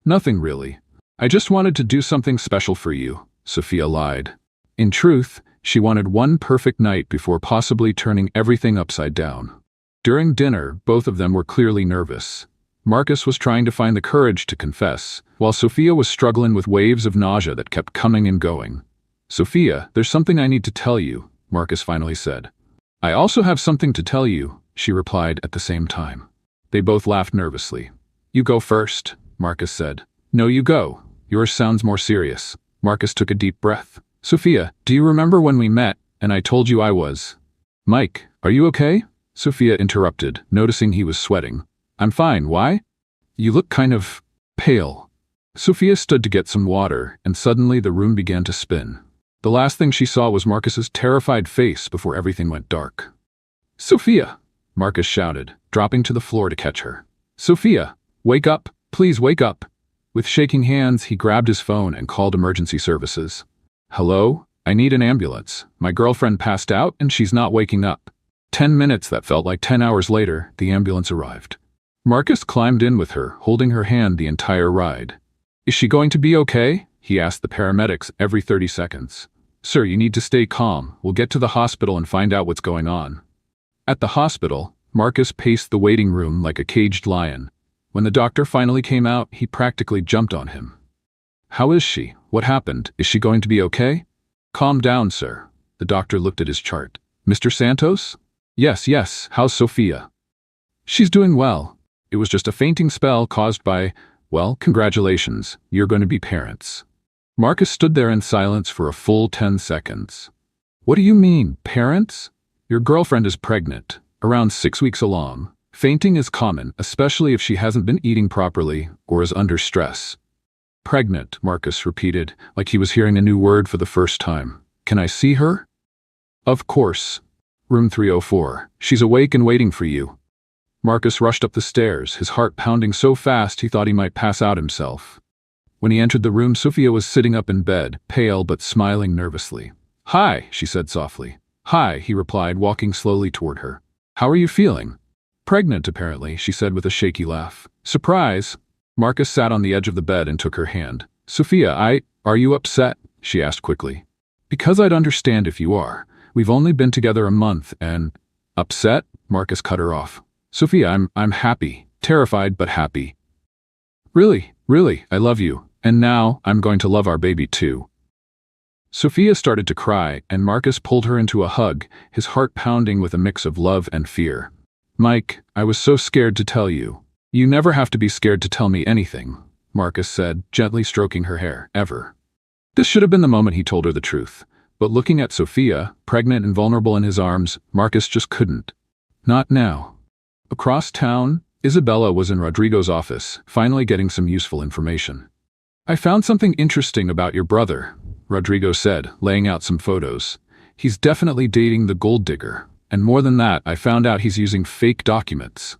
Nothing really. I just wanted to do something special for you, Sophia lied. In truth, she wanted one perfect night before possibly turning everything upside down. During dinner, both of them were clearly nervous. Marcus was trying to find the courage to confess, while Sophia was struggling with waves of nausea that kept coming and going. Sophia, there's something I need to tell you, Marcus finally said. I also have something to tell you, she replied at the same time. They both laughed nervously. You go first, Marcus said. No, you go. Yours sounds more serious. Marcus took a deep breath. Sophia, do you remember when we met and I told you I was? Mike, are you okay? Sophia interrupted, noticing he was sweating. I'm fine, why? You look kind of pale. Sophia stood to get some water, and suddenly the room began to spin. The last thing she saw was Marcus's terrified face before everything went dark. Sophia! Marcus shouted, dropping to the floor to catch her. Sophia, wake up, please wake up. With shaking hands, he grabbed his phone and called emergency services. Hello? I need an ambulance. My girlfriend passed out and she's not waking up. 10 minutes that felt like 10 hours later, the ambulance arrived. Marcus climbed in with her, holding her hand the entire ride. Is she going to be okay? He asked the paramedics every 30 seconds. Sir, you need to stay calm. We'll get to the hospital and find out what's going on. At the hospital, Marcus paced the waiting room like a caged lion. When the doctor finally came out, he practically jumped on him. How is she? What happened? Is she going to be okay? Calm down, sir. The doctor looked at his chart. Mr. Santos? Yes. How's Sophia? She's doing well. It was just a fainting spell caused by, well, congratulations. You're going to be parents. Marcus stood there in silence for a full 10 seconds. What do you mean, parents? Your girlfriend is pregnant, around 6 weeks along. Fainting is common, especially if she hasn't been eating properly or is under stress. Pregnant, Marcus repeated, like he was hearing a new word for the first time. Can I see her? Of course. Room 304. She's awake and waiting for you. Marcus rushed up the stairs, his heart pounding so fast he thought he might pass out himself. When he entered the room, Sophia was sitting up in bed, pale but smiling nervously. Hi, she said softly. Hi, he replied, walking slowly toward her. How are you feeling? Pregnant, apparently, she said with a shaky laugh. Surprise! Marcus sat on the edge of the bed and took her hand. Sophia, are you upset? She asked quickly. Because I'd understand if you are. We've only been together a month and… Upset? Marcus cut her off. Sophia, I'm happy. Terrified, but happy. Really, I love you. And now, I'm going to love our baby too. Sophia started to cry, and Marcus pulled her into a hug, his heart pounding with a mix of love and fear. Mike, I was so scared to tell you. You never have to be scared to tell me anything, Marcus said, gently stroking her hair, ever. This should have been the moment he told her the truth. But looking at Sophia, pregnant and vulnerable in his arms, Marcus just couldn't. Not now. Across town, Isabella was in Rodrigo's office, finally getting some useful information. I found something interesting about your brother, Rodrigo said, laying out some photos. He's definitely dating the gold digger. And more than that, I found out he's using fake documents.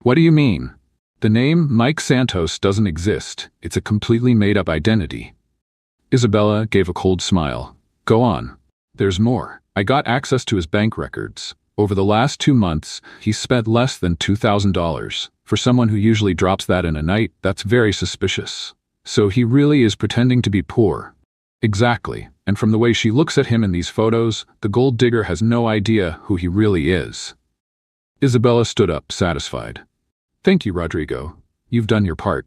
What do you mean? The name Mike Santos doesn't exist. It's a completely made-up identity. Isabella gave a cold smile. Go on. There's more. I got access to his bank records. Over the last 2 months, he's spent less than $2,000. For someone who usually drops that in a night, that's very suspicious. So he really is pretending to be poor. Exactly, and from the way she looks at him in these photos, the gold digger has no idea who he really is. Isabella stood up, satisfied. Thank you, Rodrigo. You've done your part.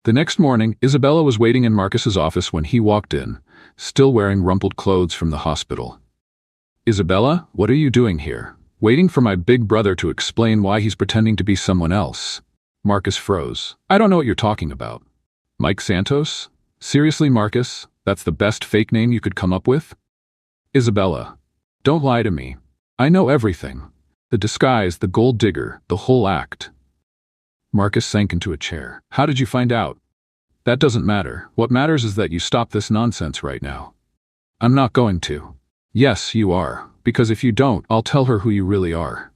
The next morning, Isabella was waiting in Marcus's office when he walked in, still wearing rumpled clothes from the hospital. Isabella, what are you doing here? Waiting for my big brother to explain why he's pretending to be someone else. Marcus froze. I don't know what you're talking about. Mike Santos? Seriously, Marcus? That's the best fake name you could come up with? Isabella, don't lie to me. I know everything. The disguise, the gold digger, the whole act. Marcus sank into a chair. How did you find out? That doesn't matter. What matters is that you stop this nonsense right now. I'm not going to. Yes, you are. Because if you don't, I'll tell her who you really are.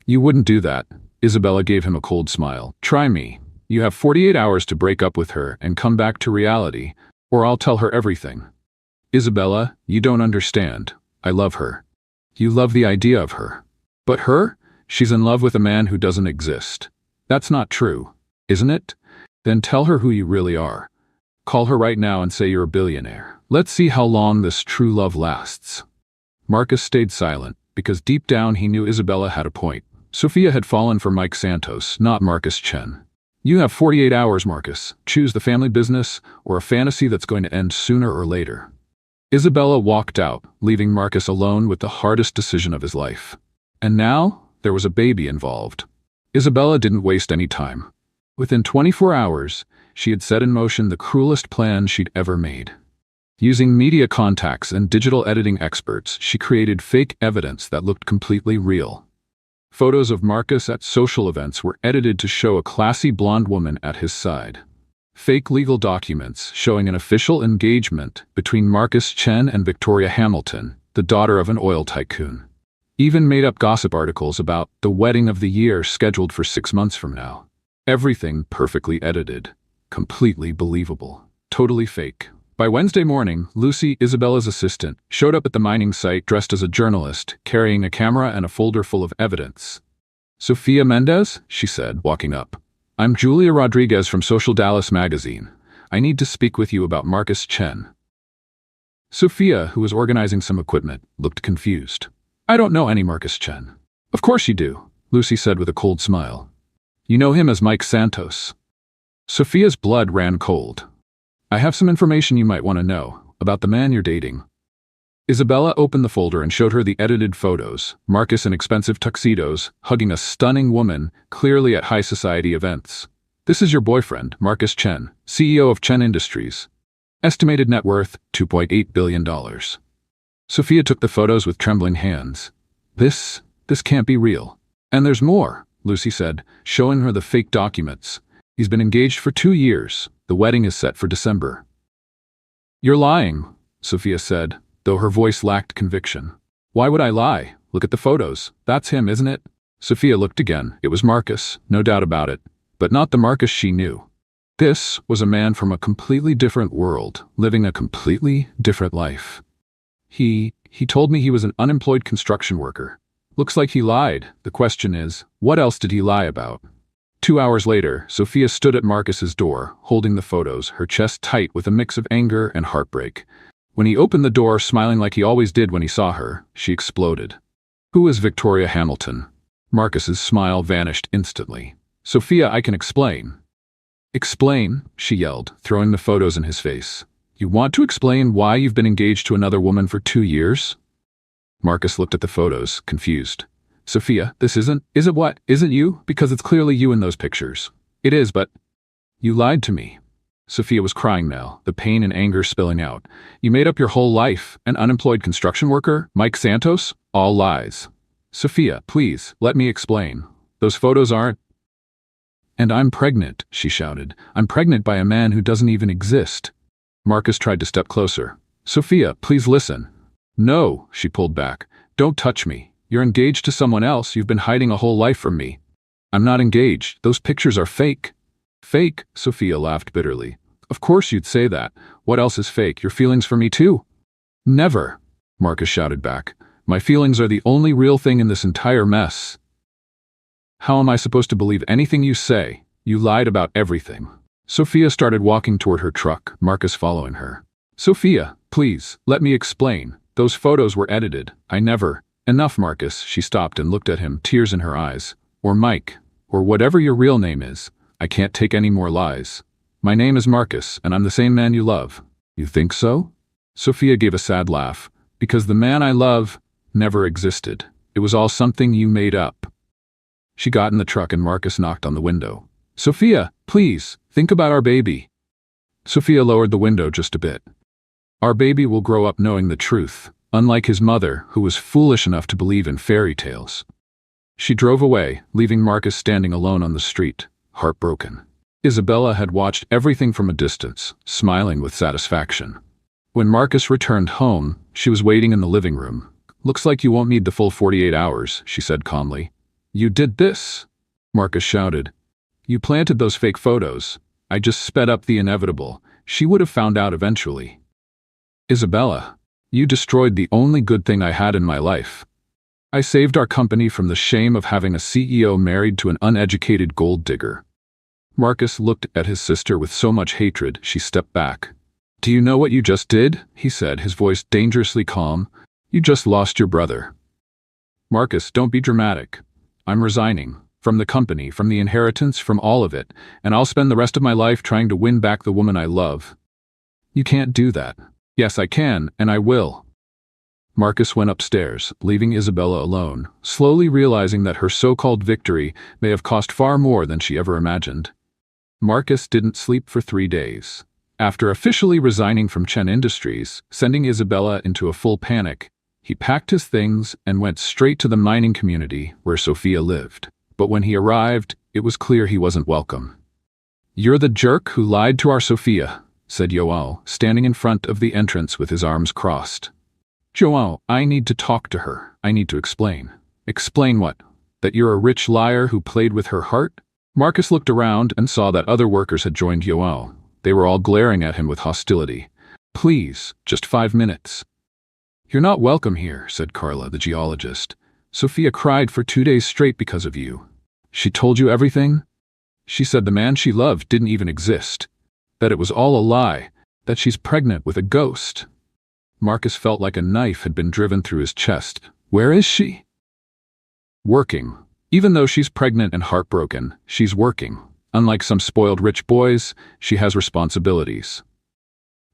You wouldn't do that. Isabella gave him a cold smile. Try me. You have 48 hours to break up with her and come back to reality, or I'll tell her everything. Isabella, you don't understand. I love her. You love the idea of her. But her? She's in love with a man who doesn't exist. That's not true, isn't it? Then tell her who you really are. Call her right now and say you're a billionaire. Let's see how long this true love lasts. Marcus stayed silent, because deep down he knew Isabella had a point. Sophia had fallen for Mike Santos, not Marcus Chen. You have 48 hours, Marcus. Choose the family business or a fantasy that's going to end sooner or later. Isabella walked out, leaving Marcus alone with the hardest decision of his life. And now, there was a baby involved. Isabella didn't waste any time. Within 24 hours, she had set in motion the cruelest plan she'd ever made. Using media contacts and digital editing experts, she created fake evidence that looked completely real. Photos of Marcus at social events were edited to show a classy blonde woman at his side. Fake legal documents showing an official engagement between Marcus Chen and Victoria Hamilton, the daughter of an oil tycoon. Even made-up gossip articles about the wedding of the year scheduled for 6 months from now. Everything perfectly edited. Completely believable. Totally fake. By Wednesday morning, Lucy, Isabella's assistant, showed up at the mining site dressed as a journalist, carrying a camera and a folder full of evidence. Sofia Mendez, she said, walking up. I'm Julia Rodriguez from Social Dallas magazine. I need to speak with you about Marcus Chen. Sophia, who was organizing some equipment, looked confused. I don't know any Marcus Chen. Of course you do, Lucy said with a cold smile. You know him as Mike Santos. Sophia's blood ran cold. I have some information you might want to know about the man you're dating. Isabella opened the folder and showed her the edited photos, Marcus in expensive tuxedos, hugging a stunning woman, clearly at high society events. This is your boyfriend, Marcus Chen, CEO of Chen Industries. Estimated net worth, $2.8 billion. Sophia took the photos with trembling hands. This can't be real. And there's more, Lucy said, showing her the fake documents. He's been engaged for 2 years. The wedding is set for December. You're lying, Sophia said, though her voice lacked conviction. Why would I lie? Look at the photos. That's him, isn't it? Sophia looked again. It was Marcus, no doubt about it, but not the Marcus she knew. This was a man from a completely different world, living a completely different life. He told me he was an unemployed construction worker. Looks like he lied. The question is, what else did he lie about? 2 hours later, Sophia stood at Marcus's door, holding the photos, her chest tight with a mix of anger and heartbreak. When he opened the door, smiling like he always did when he saw her, she exploded. Who is Victoria Hamilton? Marcus's smile vanished instantly. Sophia, I can explain. Explain? She yelled, throwing the photos in his face. You want to explain why you've been engaged to another woman for 2 years? Marcus looked at the photos, confused. Sophia, this isn't what? Isn't you? Because it's clearly you in those pictures. It is, but you lied to me. Sophia was crying now, the pain and anger spilling out. You made up your whole life. An unemployed construction worker? Mike Santos? All lies. Sophia, please, let me explain. Those photos aren't... And I'm pregnant, she shouted. I'm pregnant by a man who doesn't even exist. Marcus tried to step closer. Sophia, please listen. No, she pulled back. Don't touch me. You're engaged to someone else. You've been hiding a whole life from me. I'm not engaged. Those pictures are fake. Fake? Sophia laughed bitterly. Of course you'd say that. What else is fake? Your feelings for me too? Never, Marcus shouted back. My feelings are the only real thing in this entire mess. How am I supposed to believe anything you say? You lied about everything. Sophia started walking toward her truck, Marcus following her. Sophia, please, let me explain. Those photos were edited. I never. Enough, Marcus. She stopped and looked at him, tears in her eyes. Or Mike. Or whatever your real name is. I can't take any more lies. My name is Marcus, and I'm the same man you love. You think so? Sophia gave a sad laugh. Because the man I love never existed. It was all something you made up. She got in the truck and Marcus knocked on the window. Sophia, please, think about our baby. Sophia lowered the window just a bit. Our baby will grow up knowing the truth, unlike his mother, who was foolish enough to believe in fairy tales. She drove away, leaving Marcus standing alone on the street, heartbroken. Isabella had watched everything from a distance, smiling with satisfaction. When Marcus returned home, she was waiting in the living room. Looks like you won't need the full 48 hours, she said calmly. You did this? Marcus shouted. You planted those fake photos. I just sped up the inevitable. She would have found out eventually. Isabella, you destroyed the only good thing I had in my life. I saved our company from the shame of having a CEO married to an uneducated gold digger. Marcus looked at his sister with so much hatred, she stepped back. Do you know what you just did? He said, his voice dangerously calm. You just lost your brother. Marcus, don't be dramatic. I'm resigning. From the company, from the inheritance, from all of it, and I'll spend the rest of my life trying to win back the woman I love. You can't do that. Yes, I can, and I will. Marcus went upstairs, leaving Isabella alone, slowly realizing that her so-called victory may have cost far more than she ever imagined. Marcus didn't sleep for 3 days. After officially resigning from Chen Industries, sending Isabella into a full panic, he packed his things and went straight to the mining community where Sophia lived. But when he arrived, it was clear he wasn't welcome. You're the jerk who lied to our Sophia, said Joao, standing in front of the entrance with his arms crossed. Joao, I need to talk to her. I need to explain. Explain what? That you're a rich liar who played with her heart? Marcus looked around and saw that other workers had joined Joao. They were all glaring at him with hostility. Please, just 5 minutes. You're not welcome here, said Carla, the geologist. Sophia cried for 2 days straight because of you. She told you everything? She said the man she loved didn't even exist. That it was all a lie. That she's pregnant with a ghost. Marcus felt like a knife had been driven through his chest. Where is she? Working. Even though she's pregnant and heartbroken, she's working. Unlike some spoiled rich boys, she has responsibilities.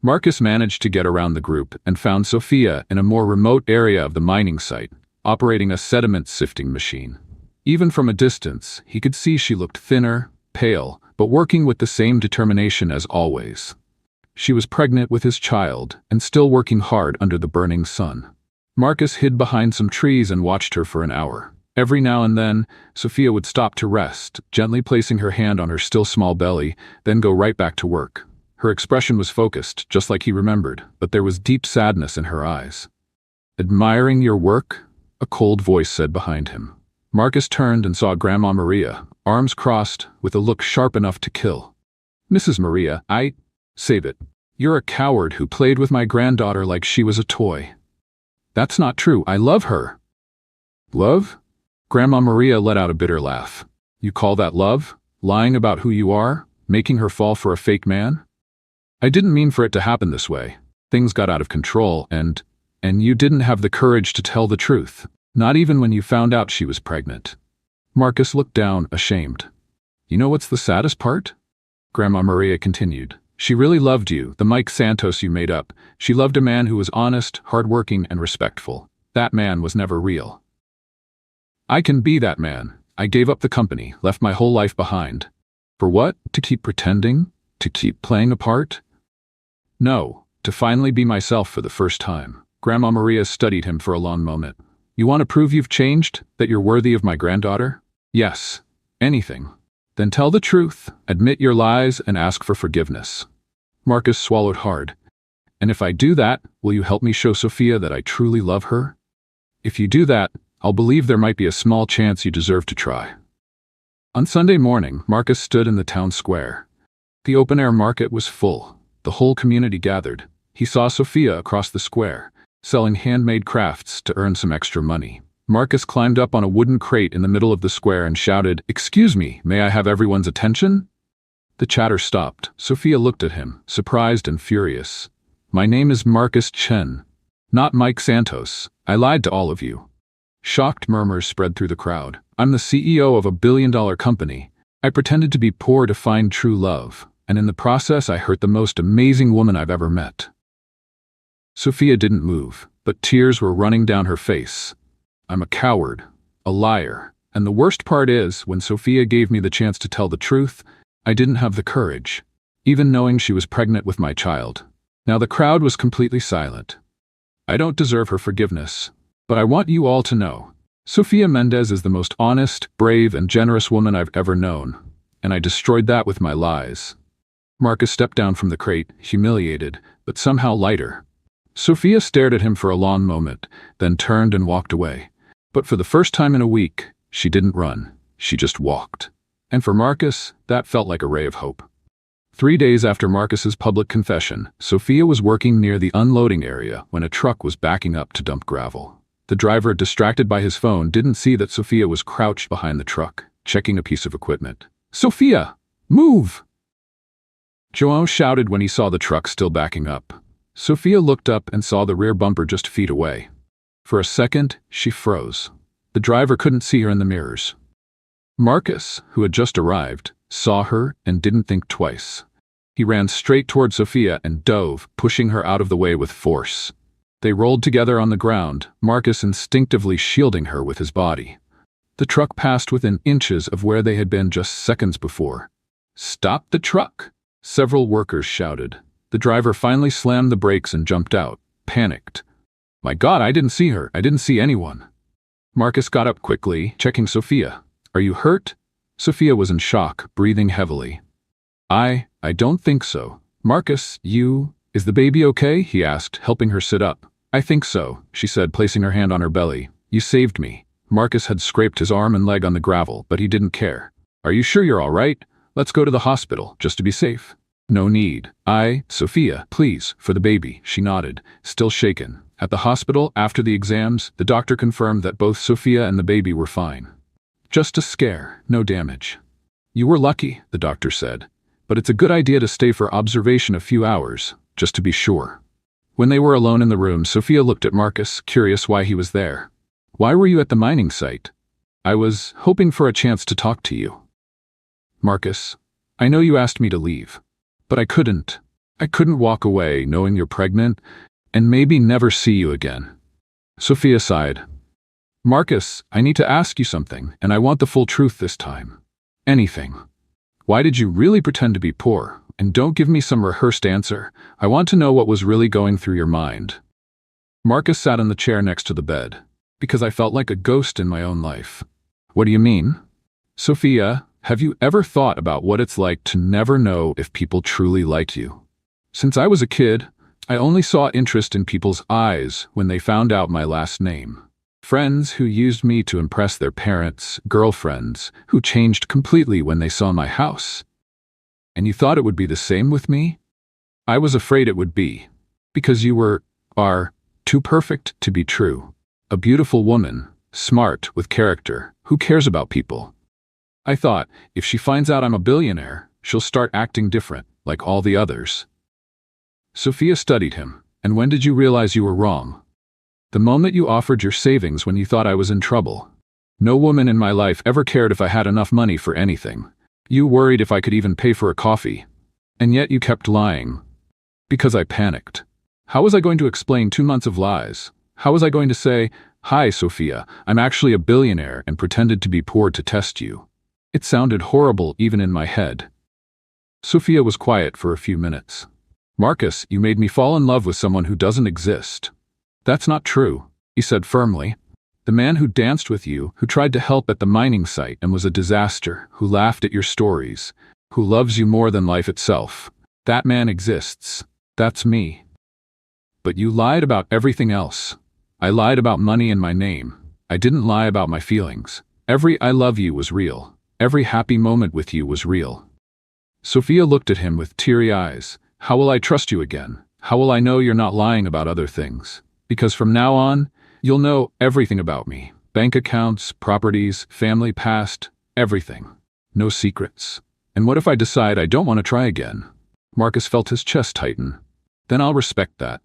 Marcus managed to get around the group and found Sophia in a more remote area of the mining site, operating a sediment sifting machine. Even from a distance, he could see she looked thinner, pale, but working with the same determination as always. She was pregnant with his child and still working hard under the burning sun. Marcus hid behind some trees and watched her for an hour. Every now and then, Sophia would stop to rest, gently placing her hand on her still small belly, then go right back to work. Her expression was focused, just like he remembered, but there was deep sadness in her eyes. Admiring your work? A cold voice said behind him. Marcus turned and saw Grandma Maria, arms crossed, with a look sharp enough to kill. Mrs. Maria, save it. You're a coward who played with my granddaughter like she was a toy. That's not true. I love her. Love? Grandma Maria let out a bitter laugh. You call that love? Lying about who you are? Making her fall for a fake man? I didn't mean for it to happen this way. Things got out of control and you didn't have the courage to tell the truth. Not even when you found out she was pregnant. Marcus looked down, ashamed. You know what's the saddest part? Grandma Maria continued. She really loved you, the Mike Santos you made up. She loved a man who was honest, hardworking, and respectful. That man was never real. I can be that man. I gave up the company, left my whole life behind. For what? To keep pretending? To keep playing a part? No, to finally be myself for the first time. Grandma Maria studied him for a long moment. You want to prove you've changed? That you're worthy of my granddaughter? Yes. Anything. Then tell the truth, admit your lies, and ask for forgiveness. Marcus swallowed hard. And if I do that, will you help me show Sophia that I truly love her? If you do that, I'll believe there might be a small chance you deserve to try. On Sunday morning, Marcus stood in the town square. The open-air market was full. The whole community gathered. He saw Sophia across the square, selling handmade crafts to earn some extra money. Marcus climbed up on a wooden crate in the middle of the square and shouted, "Excuse me, may I have everyone's attention?" The chatter stopped. Sophia looked at him, surprised and furious. My name is Marcus Chen, not Mike Santos. I lied to all of you. Shocked murmurs spread through the crowd. I'm the CEO of a billion-dollar company. I pretended to be poor to find true love, and in the process I hurt the most amazing woman I've ever met. Sophia didn't move, but tears were running down her face. I'm a coward, a liar, and the worst part is, when Sophia gave me the chance to tell the truth, I didn't have the courage, even knowing she was pregnant with my child. Now the crowd was completely silent. I don't deserve her forgiveness, but I want you all to know. Sofia Mendez is the most honest, brave, and generous woman I've ever known, and I destroyed that with my lies. Marcus stepped down from the crate, humiliated, but somehow lighter. Sophia stared at him for a long moment, then turned and walked away. But for the first time in a week, she didn't run, she just walked. And for Marcus, that felt like a ray of hope. 3 days after Marcus's public confession, Sophia was working near the unloading area when a truck was backing up to dump gravel. The driver, distracted by his phone, didn't see that Sophia was crouched behind the truck, checking a piece of equipment. Sophia! Move! João shouted when he saw the truck still backing up. Sophia looked up and saw the rear bumper just feet away. For a second, she froze. The driver couldn't see her in the mirrors. Marcus, who had just arrived, saw her and didn't think twice. He ran straight toward Sophia and dove, pushing her out of the way with force. They rolled together on the ground, Marcus instinctively shielding her with his body. The truck passed within inches of where they had been just seconds before. Stop the truck! Several workers shouted. The driver finally slammed the brakes and jumped out, panicked. My God, I didn't see her. I didn't see anyone. Marcus got up quickly, checking Sophia. Are you hurt? Sophia was in shock, breathing heavily. I don't think so. Marcus, is the baby okay? He asked, helping her sit up. I think so, she said, placing her hand on her belly. You saved me. Marcus had scraped his arm and leg on the gravel, but he didn't care. Are you sure you're all right? Let's go to the hospital, just to be safe. No need. Sophia, please, for the baby, she nodded, still shaken. At the hospital, after the exams, the doctor confirmed that both Sophia and the baby were fine. Just a scare, no damage. You were lucky, the doctor said, but it's a good idea to stay for observation a few hours, just to be sure. When they were alone in the room, Sophia looked at Marcus, curious why he was there. Why were you at the mining site? I was hoping for a chance to talk to you. Marcus, I know you asked me to leave, but I couldn't. I couldn't walk away knowing you're pregnant and maybe never see you again. Sophia sighed. Marcus, I need to ask you something, and I want the full truth this time. Anything. Why did you really pretend to be poor? And don't give me some rehearsed answer. I want to know what was really going through your mind. Marcus sat in the chair next to the bed. Because I felt like a ghost in my own life. What do you mean? Sophia, have you ever thought about what it's like to never know if people truly like you? Since I was a kid, I only saw interest in people's eyes when they found out my last name. Friends who used me to impress their parents, girlfriends who changed completely when they saw my house. And you thought it would be the same with me? I was afraid it would be. Because you are too perfect to be true. A beautiful woman, smart, with character, who cares about people. I thought, if she finds out I'm a billionaire, she'll start acting different, like all the others. Sophia studied him. And when did you realize you were wrong? The moment you offered your savings when you thought I was in trouble. No woman in my life ever cared if I had enough money for anything. You worried if I could even pay for a coffee. And yet you kept lying. Because I panicked. How was I going to explain 2 months of lies? How was I going to say, Hi, Sophia, I'm actually a billionaire and pretended to be poor to test you? It sounded horrible even in my head. Sophia was quiet for a few minutes. Marcus, you made me fall in love with someone who doesn't exist. That's not true, he said firmly. The man who danced with you, who tried to help at the mining site and was a disaster, who laughed at your stories, who loves you more than life itself. That man exists. That's me. But you lied about everything else. I lied about money and my name. I didn't lie about my feelings. Every I love you was real. Every happy moment with you was real. Sophia looked at him with teary eyes. How will I trust you again? How will I know you're not lying about other things? Because from now on, you'll know everything about me. Bank accounts, properties, family past, everything. No secrets. And what if I decide I don't want to try again? Marcus felt his chest tighten. Then I'll respect that.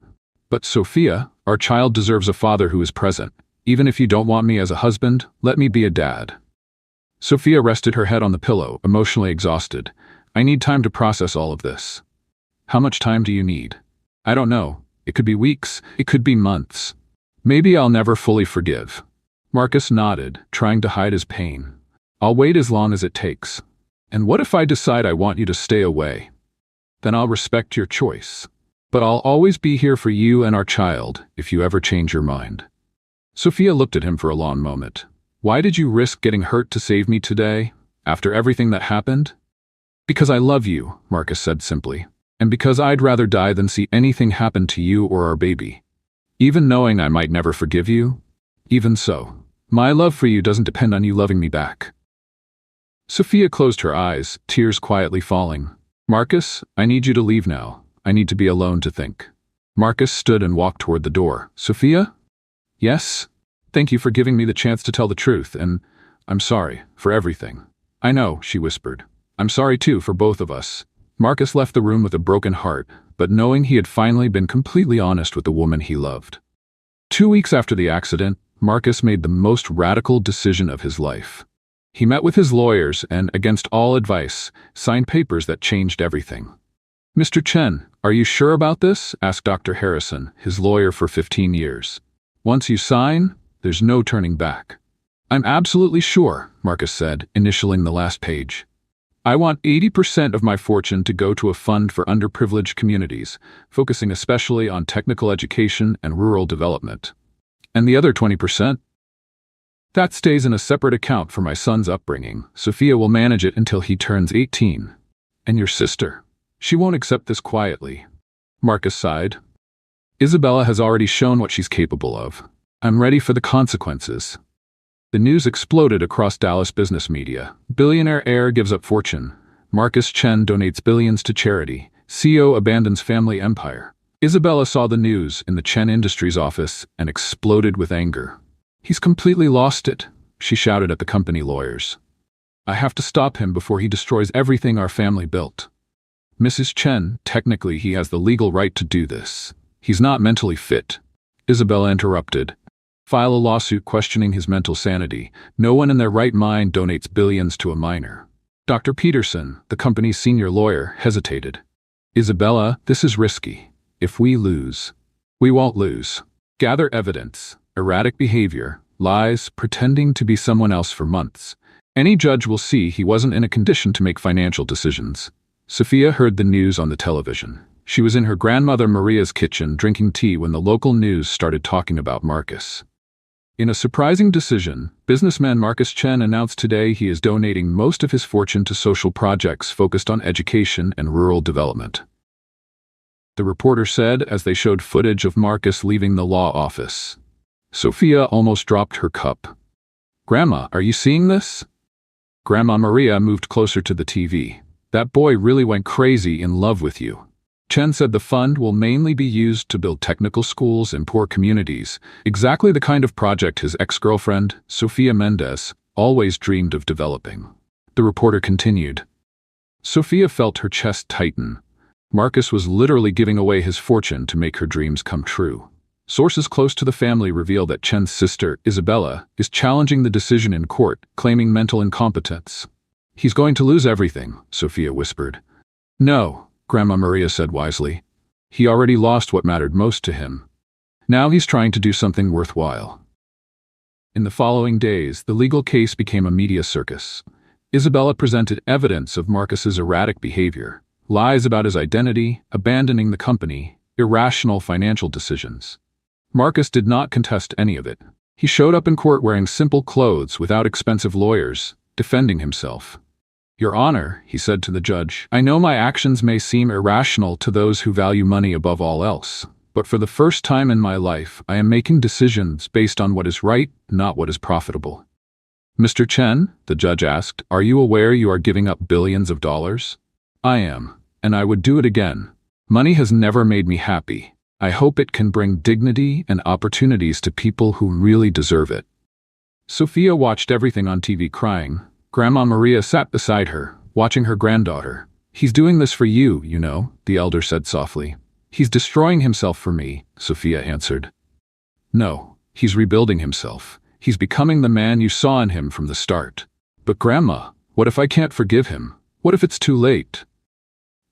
But Sophia, our child deserves a father who is present. Even if you don't want me as a husband, let me be a dad. Sophia rested her head on the pillow, emotionally exhausted. I need time to process all of this. How much time do you need? I don't know. It could be weeks. It could be months. Maybe I'll never fully forgive. Marcus nodded, trying to hide his pain. I'll wait as long as it takes. And what if I decide I want you to stay away? Then I'll respect your choice. But I'll always be here for you and our child if you ever change your mind. Sophia looked at him for a long moment. Why did you risk getting hurt to save me today, after everything that happened? Because I love you, Marcus said simply, and because I'd rather die than see anything happen to you or our baby. Even knowing I might never forgive you, even so, my love for you doesn't depend on you loving me back. Sophia closed her eyes, tears quietly falling. Marcus, I need you to leave now. I need to be alone to think. Marcus stood and walked toward the door. Sophia? Yes? Thank you for giving me the chance to tell the truth, and I'm sorry for everything. I know, she whispered. I'm sorry too for both of us. Marcus left the room with a broken heart, but knowing he had finally been completely honest with the woman he loved. 2 weeks after the accident, Marcus made the most radical decision of his life. He met with his lawyers and, against all advice, signed papers that changed everything. Mr. Chen, are you sure about this? Asked Dr. Harrison, his lawyer for 15 years. Once you sign, there's no turning back. I'm absolutely sure, Marcus said, initialing the last page. I want 80% of my fortune to go to a fund for underprivileged communities, focusing especially on technical education and rural development. And the other 20%? That stays in a separate account for my son's upbringing. Sophia will manage it until he turns 18. And your sister? She won't accept this quietly. Marcus sighed. Isabella has already shown what she's capable of. I'm ready for the consequences. The news exploded across Dallas business media. Billionaire heir gives up fortune. Marcus Chen donates billions to charity. CEO abandons family empire. Isabella saw the news in the Chen Industries office and exploded with anger. He's completely lost it, she shouted at the company lawyers. I have to stop him before he destroys everything our family built. Mrs. Chen, technically he has the legal right to do this. He's not mentally fit. Isabella interrupted. File a lawsuit questioning his mental sanity. No one in their right mind donates billions to a minor. Dr. Peterson, the company's senior lawyer, hesitated. Isabella, this is risky. If we lose, we won't lose. Gather evidence, erratic behavior, lies, pretending to be someone else for months. Any judge will see he wasn't in a condition to make financial decisions. Sophia heard the news on the television. She was in her grandmother Maria's kitchen drinking tea when the local news started talking about Marcus. In a surprising decision, businessman Marcus Chen announced today he is donating most of his fortune to social projects focused on education and rural development. The reporter said as they showed footage of Marcus leaving the law office. Sophia almost dropped her cup. Grandma, are you seeing this? Grandma Maria moved closer to the TV. That boy really went crazy in love with you. Chen said the fund will mainly be used to build technical schools in poor communities, exactly the kind of project his ex-girlfriend, Sofia Mendez, always dreamed of developing. The reporter continued. Sophia felt her chest tighten. Marcus was literally giving away his fortune to make her dreams come true. Sources close to the family reveal that Chen's sister, Isabella, is challenging the decision in court, claiming mental incompetence. He's going to lose everything, Sophia whispered. No, Grandma Maria said wisely. He already lost what mattered most to him. Now he's trying to do something worthwhile. In the following days, the legal case became a media circus. Isabella presented evidence of Marcus's erratic behavior, lies about his identity, abandoning the company, irrational financial decisions. Marcus did not contest any of it. He showed up in court wearing simple clothes without expensive lawyers, defending himself. Your Honor, he said to the judge, I know my actions may seem irrational to those who value money above all else, but for the first time in my life, I am making decisions based on what is right, not what is profitable. Mr. Chen, the judge asked, are you aware you are giving up billions of dollars? I am, and I would do it again. Money has never made me happy. I hope it can bring dignity and opportunities to people who really deserve it. Sophia watched everything on TV crying. Grandma Maria sat beside her, watching her granddaughter. "He's doing this for you, you know," the elder said softly. "He's destroying himself for me," Sophia answered. "No, he's rebuilding himself. He's becoming the man you saw in him from the start." "But Grandma, what if I can't forgive him? What if it's too late?"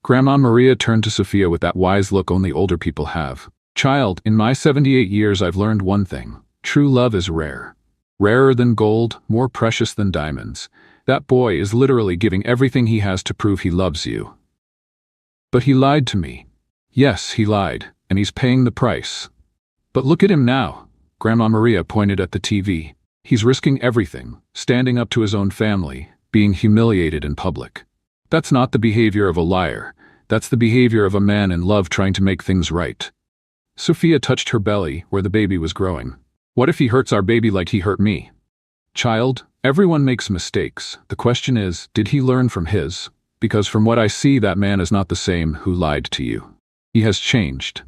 Grandma Maria turned to Sophia with that wise look only older people have. "Child, in my 78 years I've learned one thing. True love is rare. Rarer than gold, more precious than diamonds. That boy is literally giving everything he has to prove he loves you." "But he lied to me." "Yes, he lied, and he's paying the price. But look at him now." Grandma Maria pointed at the TV. "He's risking everything, standing up to his own family, being humiliated in public. That's not the behavior of a liar. That's the behavior of a man in love trying to make things right." Sophia touched her belly where the baby was growing. "What if he hurts our baby like he hurt me?" "Child, everyone makes mistakes. The question is, did he learn from his? Because from what I see, that man is not the same who lied to you. He has changed."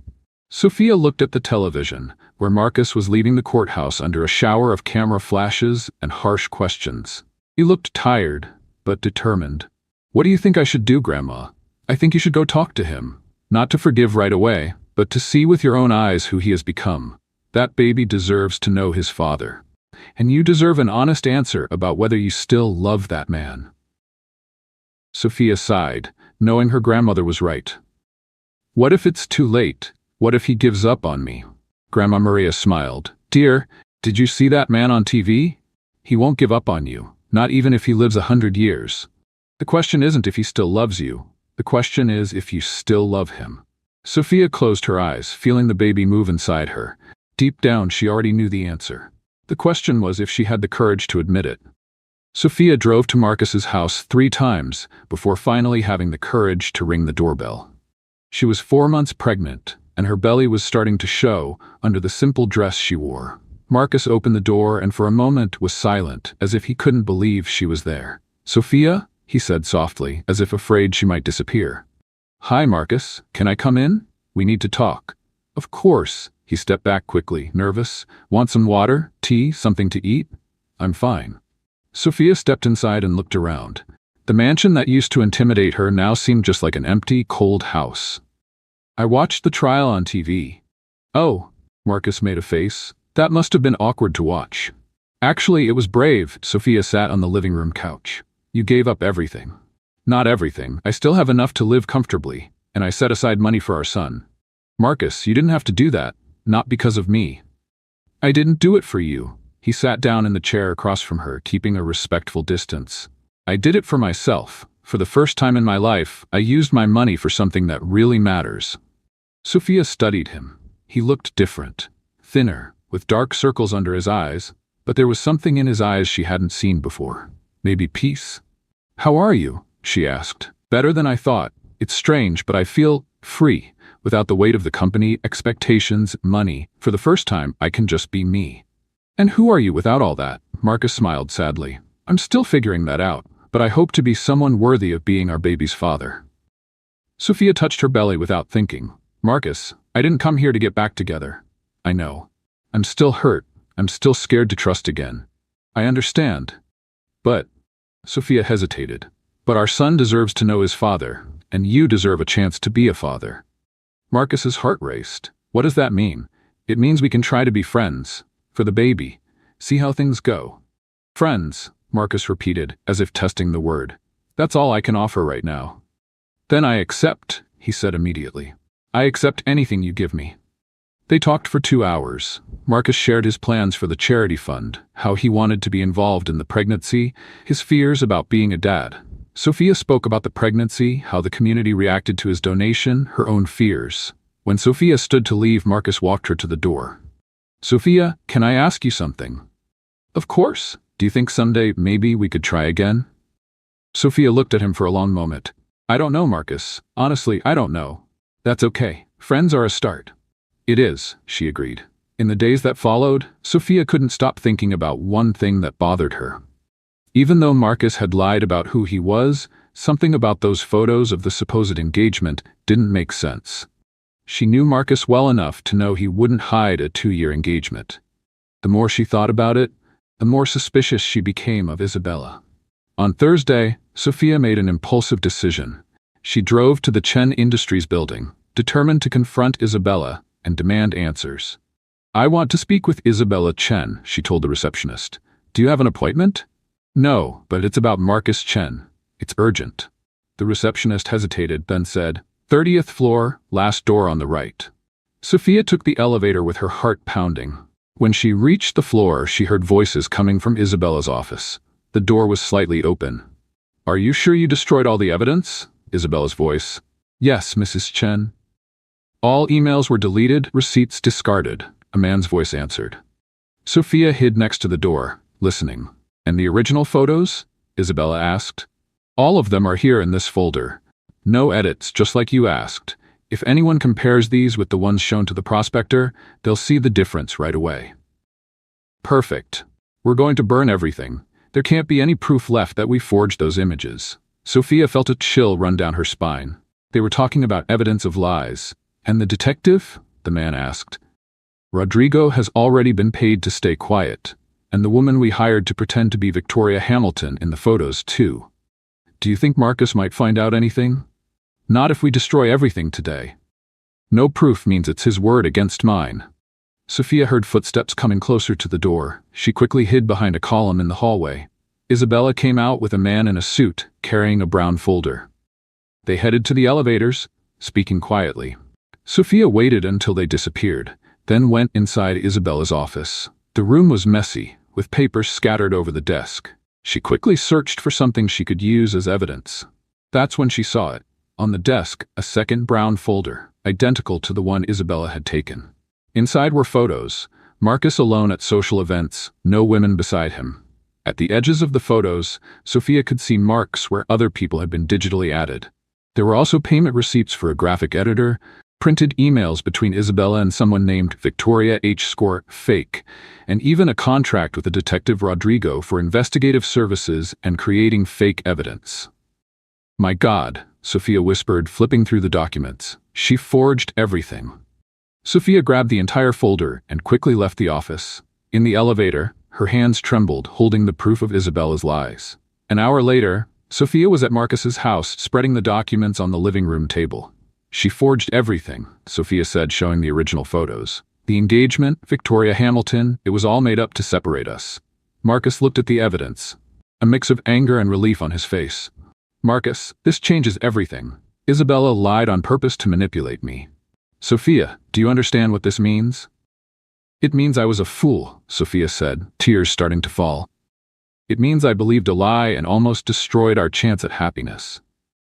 Sophia looked at the television, where Marcus was leaving the courthouse under a shower of camera flashes and harsh questions. He looked tired, but determined. "What do you think I should do, Grandma?" "I think you should go talk to him. Not to forgive right away, but to see with your own eyes who he has become. That baby deserves to know his father. And you deserve an honest answer about whether you still love that man." Sophia sighed, knowing her grandmother was right. "What if it's too late? What if he gives up on me?" Grandma Maria smiled. "Dear, did you see that man on TV? He won't give up on you, not even if he lives 100 years. The question isn't if he still loves you. The question is if you still love him." Sophia closed her eyes, feeling the baby move inside her. Deep down, she already knew the answer. The question was if she had the courage to admit it. Sophia drove to Marcus's house 3 times before finally having the courage to ring the doorbell. She was 4 months pregnant, and her belly was starting to show under the simple dress she wore. Marcus opened the door and for a moment was silent, as if he couldn't believe she was there. "Sophia?" he said softly, as if afraid she might disappear. "Hi, Marcus. Can I come in? We need to talk." "Of course." He stepped back quickly, nervous. "Want some water? Tea? Something to eat?" "I'm fine." Sophia stepped inside and looked around. The mansion that used to intimidate her now seemed just like an empty, cold house. "I watched the trial on TV." "Oh," Marcus made a face. "That must have been awkward to watch." "Actually, it was brave." Sophia sat on the living room couch. "You gave up everything." "Not everything. I still have enough to live comfortably, and I set aside money for our son." "Marcus, you didn't have to do that. Not because of me." "I didn't do it for you." He sat down in the chair across from her, keeping a respectful distance. "I did it for myself. For the first time in my life, I used my money for something that really matters." Sophia studied him. He looked different. Thinner, with dark circles under his eyes, but there was something in his eyes she hadn't seen before. Maybe peace? "How are you?" she asked. "Better than I thought. It's strange, but I feel free. Without the weight of the company, expectations, money. For the first time, I can just be me." "And who are you without all that?" Marcus smiled sadly. "I'm still figuring that out, but I hope to be someone worthy of being our baby's father." Sophia touched her belly without thinking. "Marcus, I didn't come here to get back together. I know. I'm still hurt. I'm still scared to trust again. I understand. But," Sophia hesitated, "but our son deserves to know his father, and you deserve a chance to be a father." Marcus's heart raced. "What does that mean?" "It means we can try to be friends. For the baby. See how things go." "Friends," Marcus repeated, as if testing the word. "That's all I can offer right now." "Then I accept," he said immediately. "I accept anything you give me." They talked for 2 hours. Marcus shared his plans for the charity fund, how he wanted to be involved in the pregnancy, his fears about being a dad. Sophia spoke about the pregnancy, how the community reacted to his donation, her own fears. When Sophia stood to leave, Marcus walked her to the door. "Sophia, can I ask you something?" "Of course. Do you think someday maybe we could try again?" Sophia looked at him for a long moment. "I don't know, Marcus. Honestly, I don't know." "That's okay. Friends are a start." "It is," she agreed. In the days that followed, Sophia couldn't stop thinking about one thing that bothered her. Even though Marcus had lied about who he was, something about those photos of the supposed engagement didn't make sense. She knew Marcus well enough to know he wouldn't hide a 2-year engagement. The more she thought about it, the more suspicious she became of Isabella. On Thursday, Sophia made an impulsive decision. She drove to the Chen Industries building, determined to confront Isabella and demand answers. "I want to speak with Isabella Chen," she told the receptionist. "Do you have an appointment?" "No, but it's about Marcus Chen. It's urgent." The receptionist hesitated, then said, "30th floor, last door on the right." Sophia took the elevator with her heart pounding. When she reached the floor, she heard voices coming from Isabella's office. The door was slightly open. "Are you sure you destroyed all the evidence?" Isabella's voice. "Yes, Mrs. Chen." "All emails were deleted, receipts discarded," a man's voice answered. Sophia hid next to the door, listening. "And the original photos?" Isabella asked. "All of them are here in this folder. No edits, just like you asked. If anyone compares these with the ones shown to the prospector, they'll see the difference right away." "Perfect. We're going to burn everything. There can't be any proof left that we forged those images." Sophia felt a chill run down her spine. They were talking about evidence of lies. "And the detective?" the man asked. "Rodrigo has already been paid to stay quiet, and the woman we hired to pretend to be Victoria Hamilton in the photos, too. Do you think Marcus might find out anything?" "Not if we destroy everything today. No proof means it's his word against mine." Sophia heard footsteps coming closer to the door. She quickly hid behind a column in the hallway. Isabella came out with a man in a suit, carrying a brown folder. They headed to the elevators, speaking quietly. Sophia waited until they disappeared, then went inside Isabella's office. The room was messy, with papers scattered over the desk. She quickly searched for something she could use as evidence. That's when she saw it. On the desk, a second brown folder, identical to the one Isabella had taken. Inside were photos. Marcus alone at social events, no women beside him. At the edges of the photos, Sophia could see marks where other people had been digitally added. There were also payment receipts for a graphic editor, printed emails between Isabella and someone named Victoria H. Fake, and even a contract with the detective Rodrigo for investigative services and creating fake evidence. "My God," Sophia whispered, flipping through the documents. "She forged everything." Sophia grabbed the entire folder and quickly left the office. In the elevator, her hands trembled, holding the proof of Isabella's lies. An hour later, Sophia was at Marcus's house, spreading the documents on the living room table. "She forged everything," Sophia said, showing the original photos. "The engagement, Victoria Hamilton, it was all made up to separate us." Marcus looked at the evidence, a mix of anger and relief on his face. "Marcus, this changes everything. Isabella lied on purpose to manipulate me." "Sophia, do you understand what this means?" "It means I was a fool," Sophia said, tears starting to fall. "It means I believed a lie and almost destroyed our chance at happiness."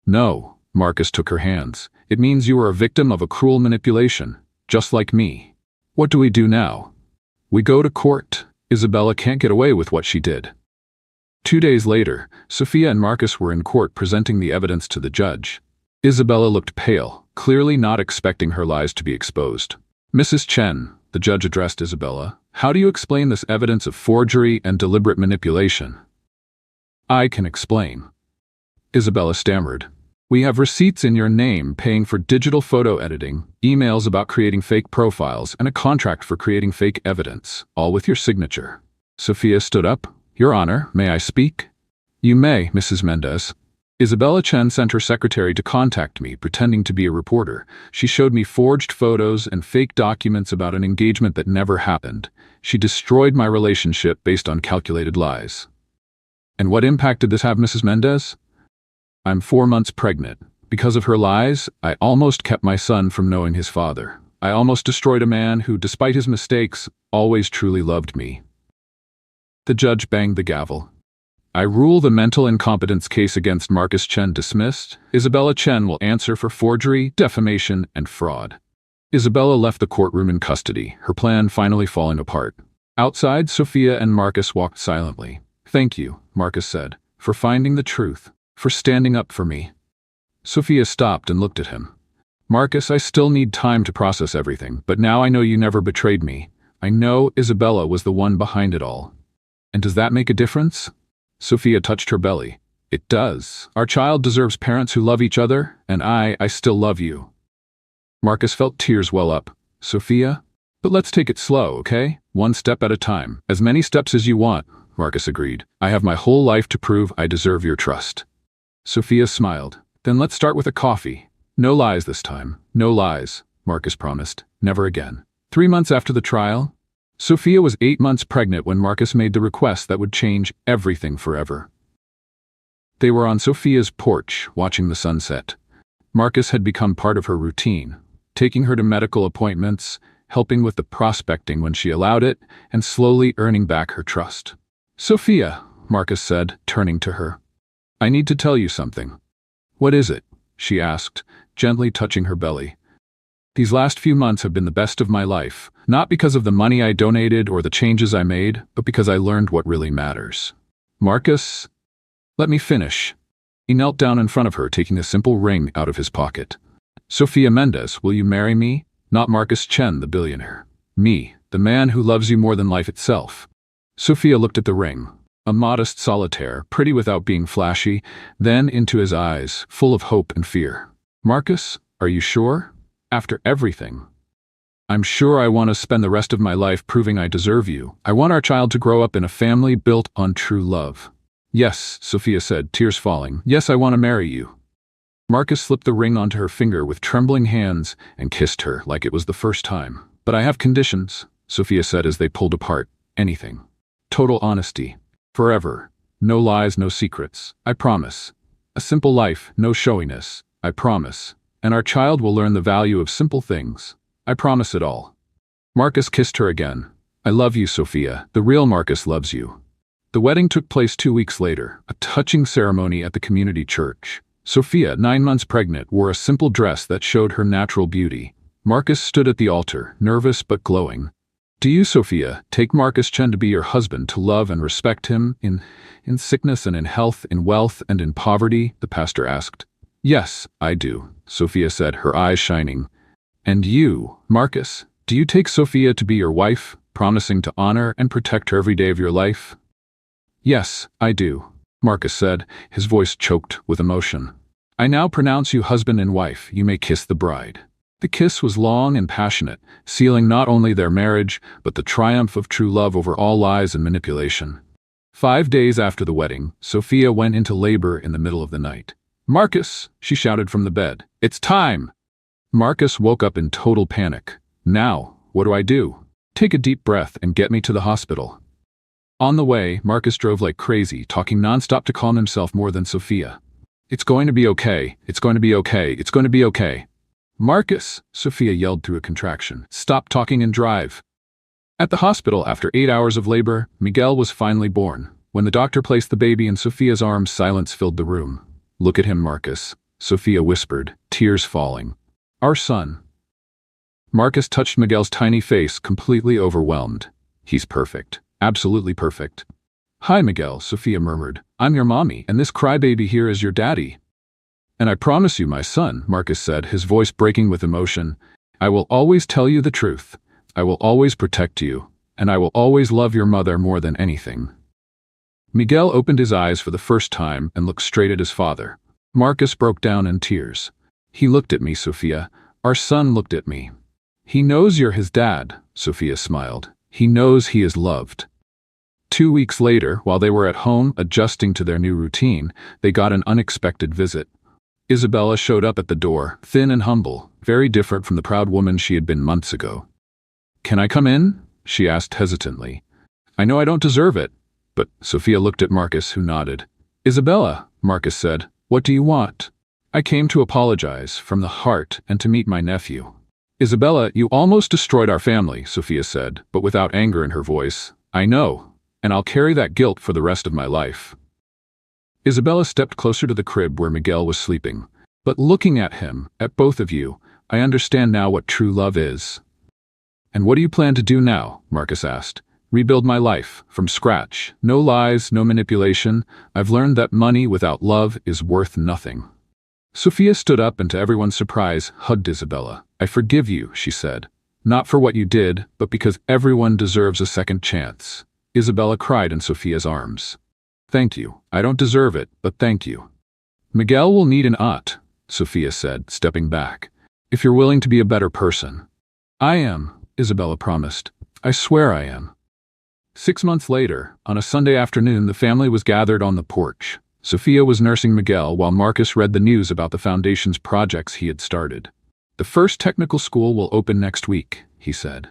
"No," Marcus took her hands. "It means you were a victim of a cruel manipulation, just like me. What do we do now?" "We go to court. Isabella can't get away with what she did." 2 days later, Sophia and Marcus were in court presenting the evidence to the judge. Isabella looked pale, clearly not expecting her lies to be exposed. "Mrs. Chen," the judge addressed Isabella, "how do you explain this evidence of forgery and deliberate manipulation?" "I can explain," Isabella stammered. "We have receipts in your name paying for digital photo editing, emails about creating fake profiles, and a contract for creating fake evidence, all with your signature." Sophia stood up. "Your Honor, may I speak?" "You may, Mrs. Mendez." "Isabella Chen sent her secretary to contact me, pretending to be a reporter. She showed me forged photos and fake documents about an engagement that never happened. She destroyed my relationship based on calculated lies." "And what impact did this have, Mrs. Mendez?" "I'm 4 months pregnant. Because of her lies, I almost kept my son from knowing his father. I almost destroyed a man who, despite his mistakes, always truly loved me." The judge banged the gavel. "I rule the mental incompetence case against Marcus Chen dismissed. Isabella Chen will answer for forgery, defamation, and fraud." Isabella left the courtroom in custody, her plan finally falling apart. Outside, Sophia and Marcus walked silently. "Thank you," Marcus said, "for finding the truth, for standing up for me." Sophia stopped and looked at him. "Marcus, I still need time to process everything, but now I know you never betrayed me. I know Isabella was the one behind it all." "And does that make a difference?" Sophia touched her belly. "It does. Our child deserves parents who love each other, and I still love you." Marcus felt tears well up. "Sophia? But let's take it slow, okay? One step at a time. As many steps as you want. Marcus agreed. I have my whole life to prove I deserve your trust. Sophia smiled. Then let's start with a coffee. No lies this time. No lies, Marcus promised. Never again. 3 months after the trial, Sophia was 8 months pregnant when Marcus made the request that would change everything forever. They were on Sophia's porch, watching the sunset. Marcus had become part of her routine, taking her to medical appointments, helping with the prospecting when she allowed it, and slowly earning back her trust. Sophia, Marcus said, turning to her. I need to tell you something. What is it? She asked, gently touching her belly. These last few months have been the best of my life, not because of the money I donated or the changes I made, but because I learned what really matters. Marcus, let me finish. He knelt down in front of her, taking a simple ring out of his pocket. Sophia Mendez, will you marry me? Not Marcus Chen, the billionaire. Me, the man who loves you more than life itself. Sophia looked at the ring, a modest solitaire, pretty without being flashy, then into his eyes, full of hope and fear. Marcus, are you sure? After everything. I'm sure I want to spend the rest of my life proving I deserve you. I want our child to grow up in a family built on true love. Yes, Sophia said, tears falling. Yes, I want to marry you. Marcus slipped the ring onto her finger with trembling hands and kissed her like it was the first time. But I have conditions, Sophia said as they pulled apart. Anything. Total honesty. Forever. No lies, no secrets. I promise. A simple life, no showiness. I promise. And our child will learn the value of simple things. I promise it all. Marcus kissed her again. I love you, Sophia. The real Marcus loves you. The wedding took place 2 weeks later, a touching ceremony at the community church. Sophia, 9 months pregnant, wore a simple dress that showed her natural beauty. Marcus stood at the altar, nervous but glowing. Do you, Sophia, take Marcus Chen to be your husband, to love and respect him, in sickness and in health, in wealth and in poverty? The pastor asked. Yes, I do, Sophia said, her eyes shining. And you, Marcus, do you take Sophia to be your wife, promising to honor and protect her every day of your life? Yes, I do, Marcus said, his voice choked with emotion. I now pronounce you husband and wife. You may kiss the bride. The kiss was long and passionate, sealing not only their marriage, but the triumph of true love over all lies and manipulation. 5 days after the wedding, Sophia went into labor in the middle of the night. Marcus, she shouted from the bed. It's time! Marcus woke up in total panic. Now, what do I do? Take a deep breath and get me to the hospital. On the way, Marcus drove like crazy, talking nonstop to calm himself more than Sophia. It's going to be okay. It's going to be okay. It's going to be okay. Marcus, Sophia yelled through a contraction. Stop talking and drive. At the hospital, after 8 hours of labor, Miguel was finally born. When the doctor placed the baby in Sophia's arms, silence filled the room. Look at him, Marcus, Sophia whispered, tears falling. Our son. Marcus touched Miguel's tiny face, completely overwhelmed. He's perfect. Absolutely perfect. Hi, Miguel, Sophia murmured. I'm your mommy, and this crybaby here is your daddy. And I promise you, my son, Marcus said, his voice breaking with emotion, I will always tell you the truth. I will always protect you, and I will always love your mother more than anything. Miguel opened his eyes for the first time and looked straight at his father. Marcus broke down in tears. He looked at me, Sophia. Our son looked at me. He knows you're his dad, Sophia smiled. He knows he is loved. 2 weeks later, while they were at home adjusting to their new routine, they got an unexpected visit. Isabella showed up at the door, thin and humble, very different from the proud woman she had been months ago. Can I come in? She asked hesitantly. I know I don't deserve it. But Sophia looked at Marcus, who nodded. Isabella, Marcus said, what do you want? I came to apologize, from the heart, and to meet my nephew. Isabella, you almost destroyed our family, Sophia said, but without anger in her voice. I know, and I'll carry that guilt for the rest of my life. Isabella stepped closer to the crib where Miguel was sleeping. But looking at him, at both of you, I understand now what true love is. And what do you plan to do now? Marcus asked. Rebuild my life, from scratch. No lies, no manipulation. I've learned that money without love is worth nothing. Sophia stood up and, to everyone's surprise, hugged Isabella. I forgive you, she said. Not for what you did, but because everyone deserves a second chance. Isabella cried in Sophia's arms. Thank you. I don't deserve it, but thank you. Miguel will need an aunt, Sophia said, stepping back. If you're willing to be a better person. I am, Isabella promised. I swear I am. 6 months later, on a Sunday afternoon, the family was gathered on the porch. Sophia was nursing Miguel while Marcus read the news about the foundation's projects he had started. "The first technical school will open next week," he said.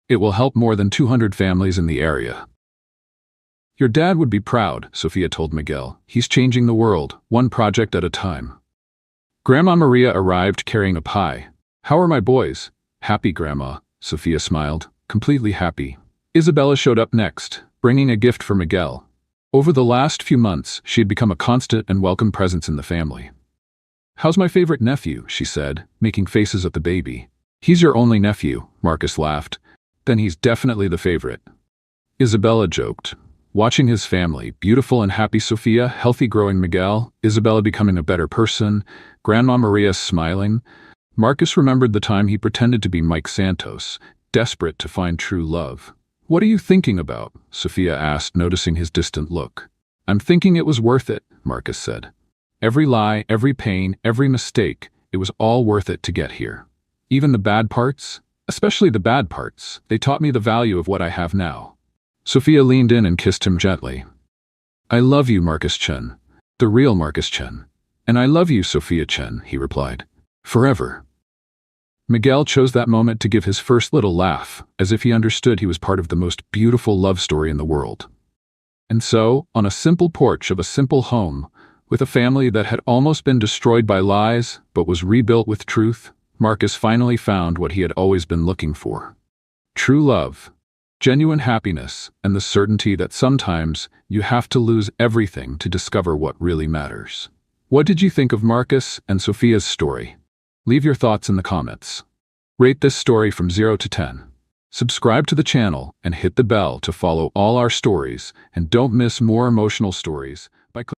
"It will help more than 200 families in the area." "Your dad would be proud," Sophia told Miguel. "He's changing the world, one project at a time." Grandma Maria arrived carrying a pie. "How are my boys?" "Happy, Grandma," Sophia smiled. "Completely happy." Isabella showed up next, bringing a gift for Miguel. Over the last few months, she had become a constant and welcome presence in the family. "How's my favorite nephew?" she said, making faces at the baby. "He's your only nephew," Marcus laughed. "Then he's definitely the favorite." Isabella joked. Watching his family, beautiful and happy Sophia, healthy growing Miguel, Isabella becoming a better person, Grandma Maria smiling, Marcus remembered the time he pretended to be Mike Santos, desperate to find true love. "What are you thinking about?" Sophia asked, noticing his distant look. "I'm thinking it was worth it," Marcus said. "Every lie, every pain, every mistake, it was all worth it to get here. Even the bad parts, especially the bad parts, they taught me the value of what I have now." Sophia leaned in and kissed him gently. "I love you, Marcus Chen, the real Marcus Chen. And I love you, Sophia Chen," he replied. "Forever." Miguel chose that moment to give his first little laugh, as if he understood he was part of the most beautiful love story in the world. And so, on a simple porch of a simple home, with a family that had almost been destroyed by lies but was rebuilt with truth, Marcus finally found what he had always been looking for. True love, genuine happiness, and the certainty that sometimes you have to lose everything to discover what really matters. What did you think of Marcus and Sophia's story? Leave your thoughts in the comments. Rate this story from 0 to 10. Subscribe to the channel and hit the bell to follow all our stories, and don't miss more emotional stories by clicking